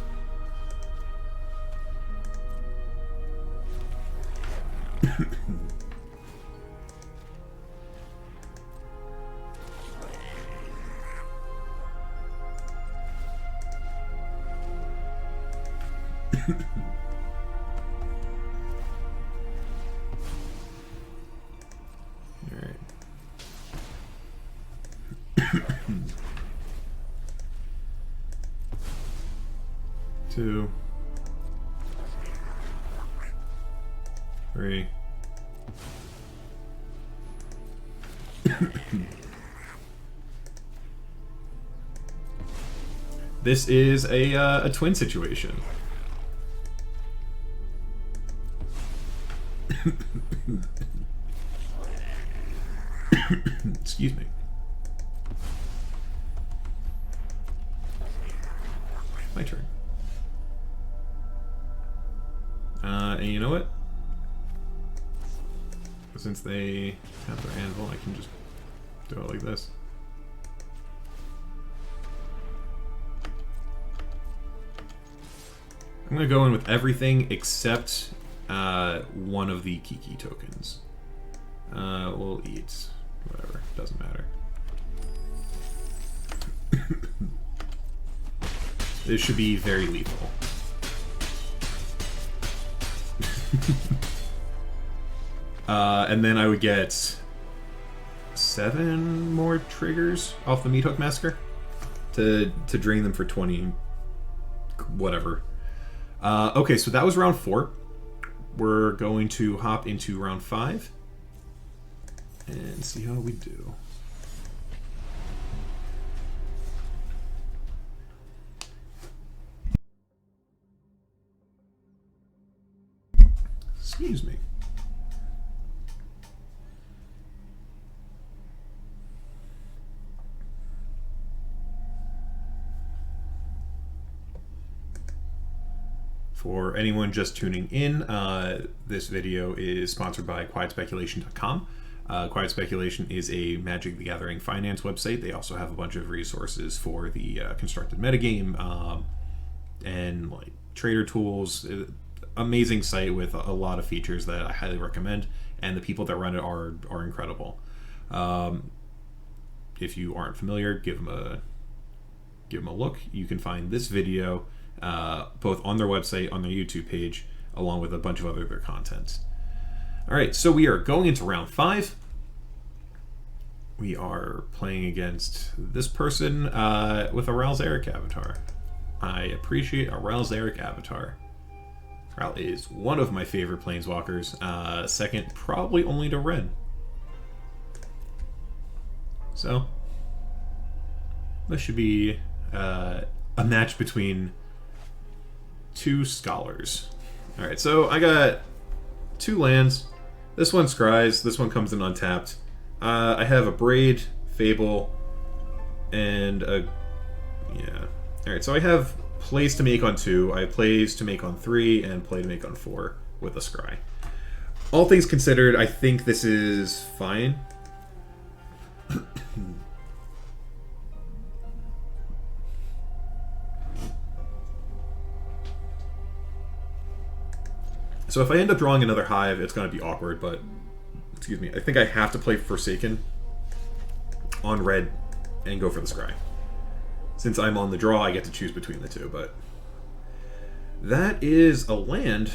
Alright. 2, 3. This is a twin situation. Excuse me. My turn. And you know what? Since they have their anvil, I can just do it like this. I'm gonna go in with everything except one of the Kiki tokens. We'll eat. Whatever, doesn't matter. This should be very lethal. And then I would get 7 more triggers off the Meat Hook Massacre to drain them for 20 whatever. Okay, so that was round 4. We're going to hop into round 5 and see how we do. Excuse me. For anyone just tuning in, this video is sponsored by QuietSpeculation.com. Quiet Speculation is a Magic the Gathering finance website. They also have a bunch of resources for the constructed metagame and like trader tools. Amazing site with a lot of features that I highly recommend, and the people that run it are incredible. If you aren't familiar, give them a look. You can find this video both on their website, on their YouTube page, along with a bunch of other their content. All right, so we are going into round 5. We are playing against this person with a Ral Zarek avatar. I appreciate a Ral Zarek avatar. Ral is one of my favorite planeswalkers, second probably only to Ren. So, this should be a match between 2 scholars. Alright, so I got 2 lands. This one scries, this one comes in untapped. I have a Braid, Fable, and a... yeah. Alright, so I have plays to make on 2, I have plays to make on 3, and play to make on 4 with a scry. All things considered, I think this is fine. So if I end up drawing another Hive, it's going to be awkward, but... excuse me, I think I have to play Forsaken on red and go for the scry. Since I'm on the draw, I get to choose between the 2, but... that is a land.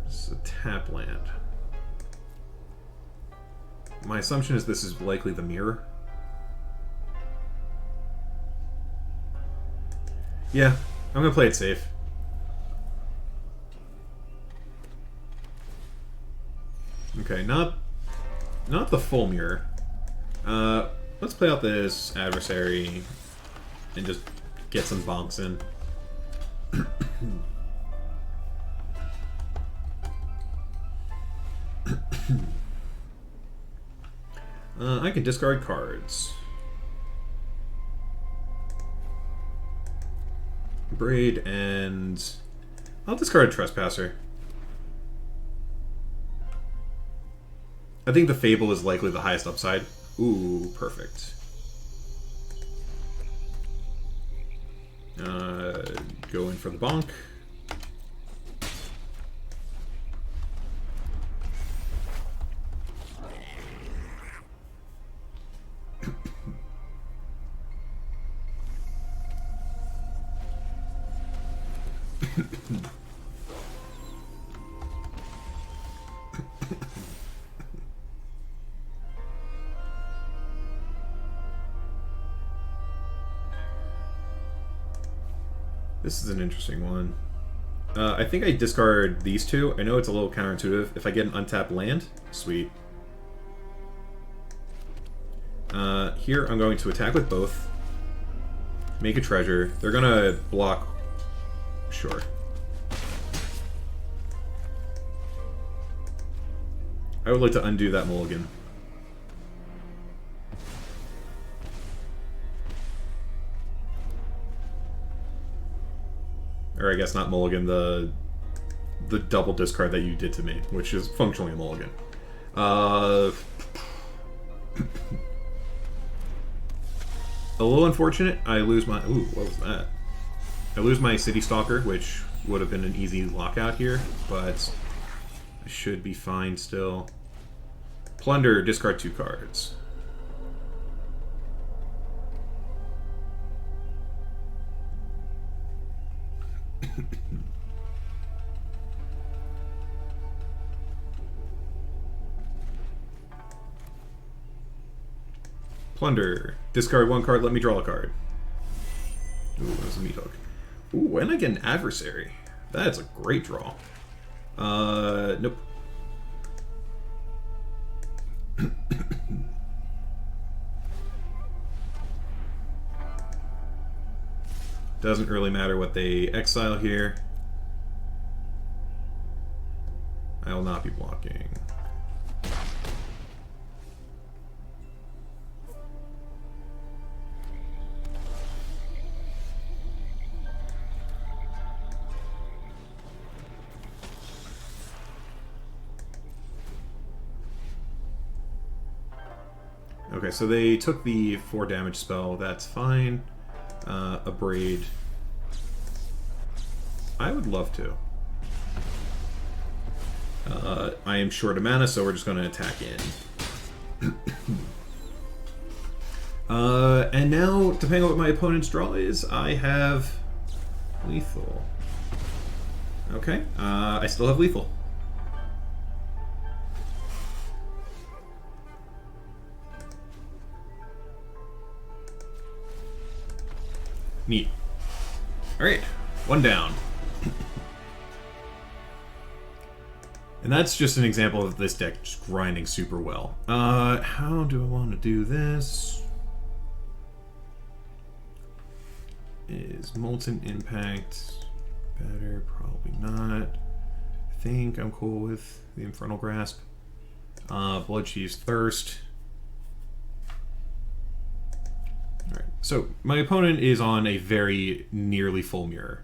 It's a tap land. My assumption is this is likely the mirror. Yeah, I'm going to play it safe. Okay, not the full mirror. Let's play out this adversary and just get some bonks in. I can discard cards. Braid, and I'll discard a Trespasser. I think the Fable is likely the highest upside. Ooh, perfect. Go in for the bonk. This is an interesting one. I think I discard these two. I know it's a little counterintuitive. If I get an untapped land, sweet. Here I'm going to attack with both. Make a treasure. They're gonna block. Sure. I would like to undo that mulligan. Or I guess not mulligan, the double discard that you did to me, which is functionally a mulligan. A little unfortunate. I lose my... Ooh, what was that? I lose my City Stalker, which would have been an easy lockout here, but I should be fine still. Plunder, discard 2 cards. Plunder. Discard 1 card, let me draw a card. Ooh, that was a meat hook. Ooh, and I get an adversary. That's a great draw. Nope. Doesn't really matter what they exile here. I will not be blocking. Okay, so they took the 4 damage spell. That's fine. A Braid. I would love to. I am short of mana, so we're just going to attack in. And now, depending on what my opponent's draw is, I have lethal. Okay, I still have lethal. Neat. Alright, 1 down. And that's just an example of this deck just grinding super well. How do I want to do this? Is Molten Impact better? Probably not. I think I'm cool with the Infernal Grasp. Bloodchief's Thirst. Alright, so my opponent is on a very nearly full mirror.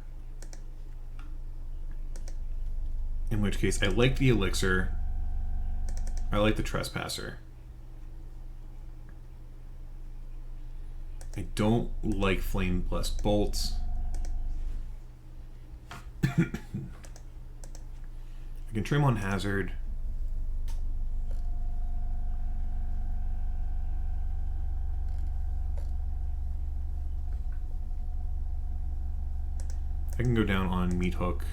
In which case, I like the Elixir. I like the Trespasser. I don't like Flame plus Bolts. I can trim on Hazard. I can go down on Meat Hook.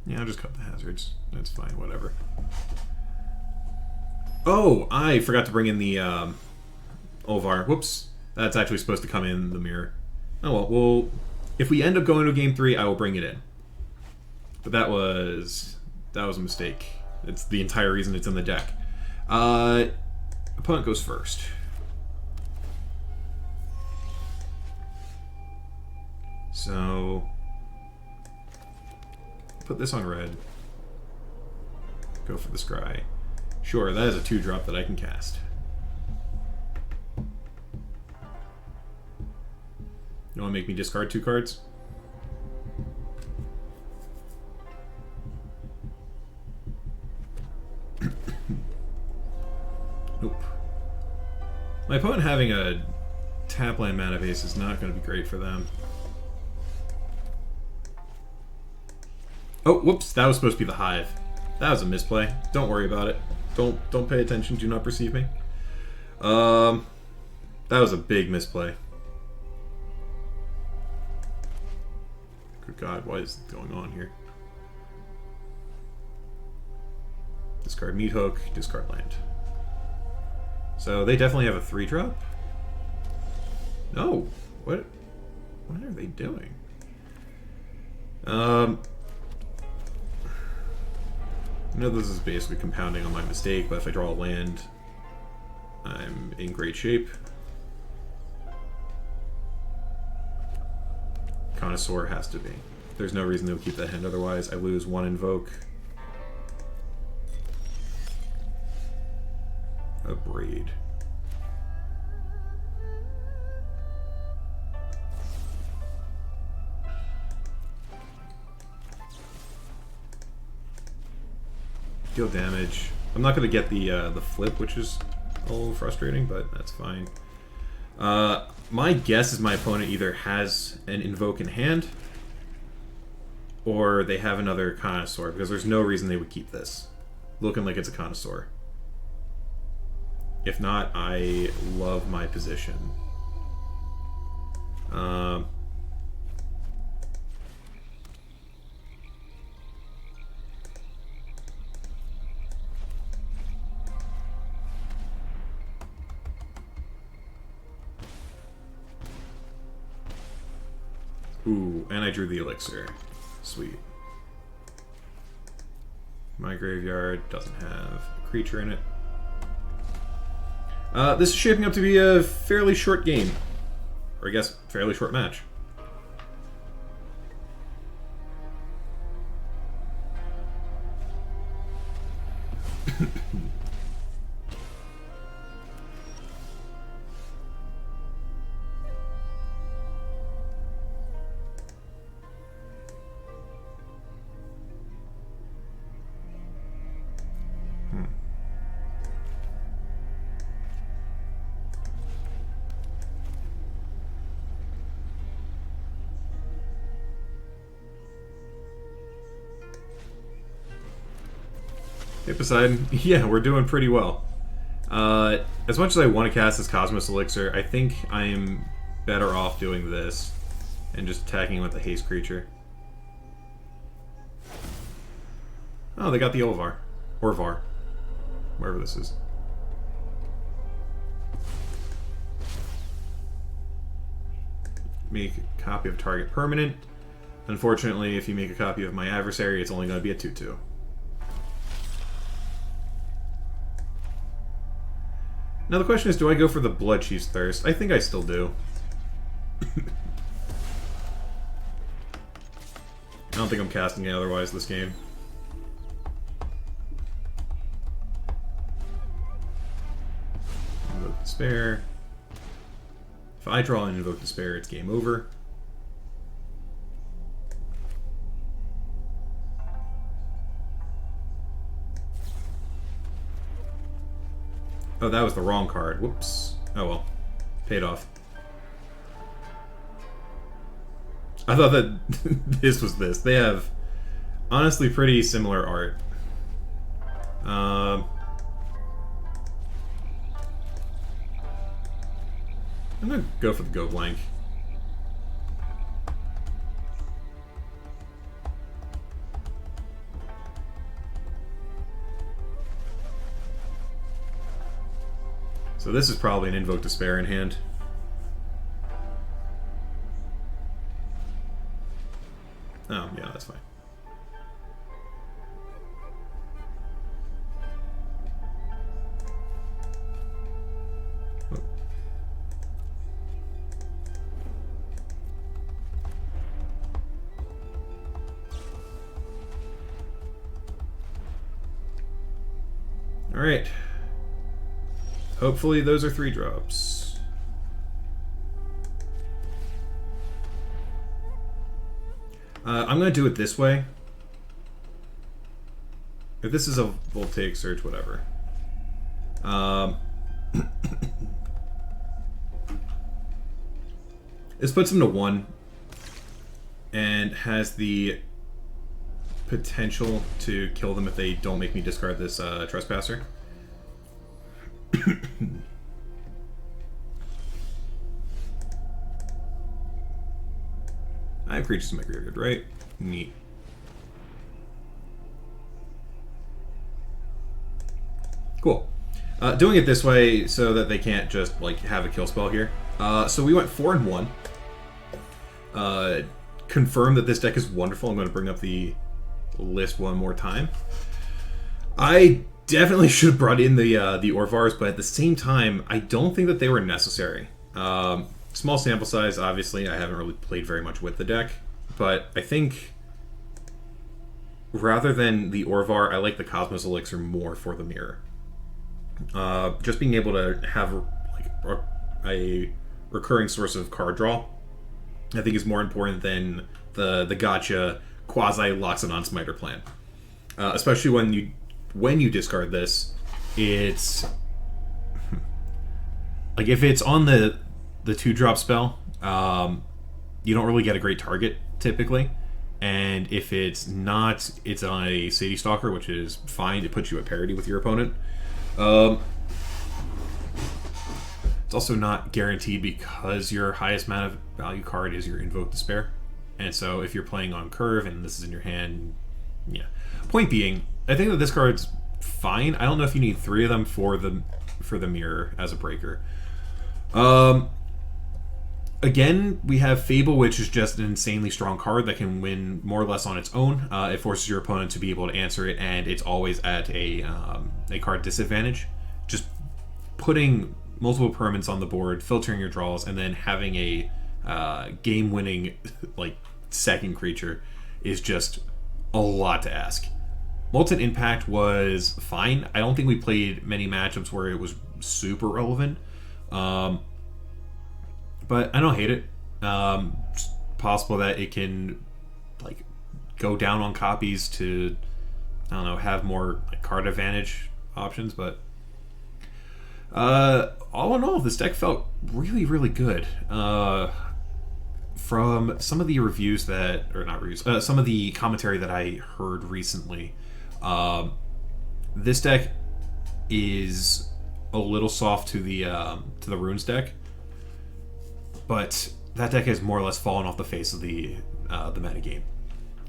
Yeah, I'll just cut the hazards. That's fine, whatever. Oh, I forgot to bring in the Ovar. Whoops. That's actually supposed to come in the mirror. Oh well, if we end up going to game 3, I will bring it in. But that was a mistake. It's the entire reason it's in the deck. Opponent goes first. So put this on red. Go for the scry. Sure, that is a 2-drop that I can cast. You want to make me discard 2 cards? Nope. My opponent having a tap land mana base is not going to be great for them. Oh, whoops, that was supposed to be the Hive. That was a misplay. Don't worry about it. Don't pay attention, do not perceive me. That was a big misplay. Good God, what is going on here? Discard Meat Hook, discard land. So they definitely have a 3-drop? No. What are they doing? I know this is basically compounding on my mistake, but if I draw a land, I'm in great shape. Connoisseur has to be. There's no reason they'll keep that hand otherwise. I lose 1 Invoke. A Braid. Deal damage. I'm not going to get the flip, which is a little frustrating, but that's fine. My guess is my opponent either has an Invoke in hand, or they have another Connoisseur, because there's no reason they would keep this. Looking like it's a Connoisseur. If not, I love my position. Ooh, and I drew the Elixir. Sweet. My graveyard doesn't have a creature in it. This is shaping up to be a fairly short game. Or I guess, fairly short match. Hey, Poseidon. Yeah, we're doing pretty well. As much as I want to cast this Cosmos Elixir, I think I am better off doing this and just attacking with the haste creature. Oh, they got the Olvar. Or Var. Wherever this is. Make a copy of target permanent. Unfortunately, if you make a copy of my adversary, it's only going to be a 2/2. Now the question is, do I go for the Blood Chief's Thirst? I think I still do. I don't think I'm casting it otherwise this game. Invoke Despair. If I draw an Invoke Despair, it's game over. Oh, that was the wrong card. Whoops. Oh well. Paid off. I thought that this was this. They have honestly pretty similar art. I'm gonna go for the Go Blank. So this is probably an Invoke Despair in hand. Oh, yeah, that's fine. Oh. Alright. Hopefully those are 3-drops. I'm going to do it this way. If this is a voltaic surge, whatever. This puts him to 1 and has the potential to kill them if they don't make me discard this Trespasser. I have creatures in my graveyard, right? Neat. Cool. Doing it this way so that they can't just like have a kill spell here. So we went 4 and 1. Confirm that this deck is wonderful. I'm going to bring up the list one more time. I definitely should have brought in the Orvars, but at the same time, I don't think that they were necessary. Small sample size, obviously. I haven't really played very much with the deck, but I think rather than the Orvar, I like the Cosmos Elixir more for the mirror. Just being able to have like a recurring source of card draw, I think is more important than the gotcha quasi Loxodon Smiter plan. Especially when you discard this, it's like if it's on the 2-drop spell, you don't really get a great target typically, and if it's not, it's on a City Stalker, which is fine. It puts you at parity with your opponent. It's also not guaranteed because your highest mana value card is your Invoke Despair, and so if you're playing on curve and this is in your hand, yeah. Point being, I think that this card's fine. I don't know if you need 3 of them for the mirror as a breaker. Again, we have Fable, which is just an insanely strong card that can win more or less on its own. It forces your opponent to be able to answer it, and it's always at a card disadvantage. Just putting multiple permanents on the board, filtering your draws, and then having a game-winning like second creature is just a lot to ask. Molten Impact was fine. I don't think we played many matchups where it was super relevant. But I don't hate it. It's possible that it can like go down on copies to, I don't know, have more like, card advantage options. But all in all, this deck felt really, really good. From some of the reviews that, or not reviews, some of the commentary that I heard recently, this deck is a little soft to the Runes deck. But that deck has more or less fallen off the face of the metagame,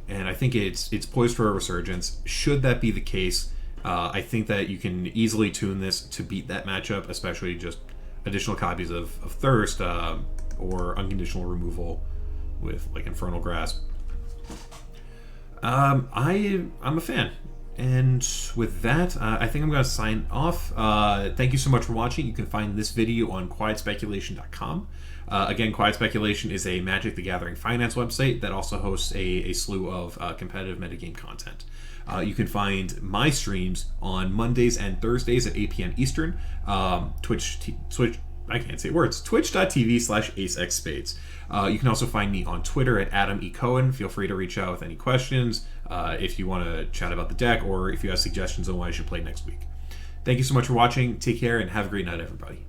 and I think it's poised for a resurgence. Should that be the case, I think that you can easily tune this to beat that matchup, especially just additional copies of Thirst or unconditional removal with like Infernal Grasp. I'm a fan. And with that, I think I'm going to sign off. Thank you so much for watching. You can find this video on quietspeculation.com. Again, Quiet Speculation is a Magic the Gathering finance website that also hosts a slew of competitive metagame content. You can find my streams on Mondays and Thursdays at 8 p.m. Eastern. I can't say words. Twitch.tv/AceXSpades. You can also find me on Twitter at Adam E. Cohen. Feel free to reach out with any questions if you want to chat about the deck or if you have suggestions on what I should play next week. Thank you so much for watching. Take care and have a great night, everybody.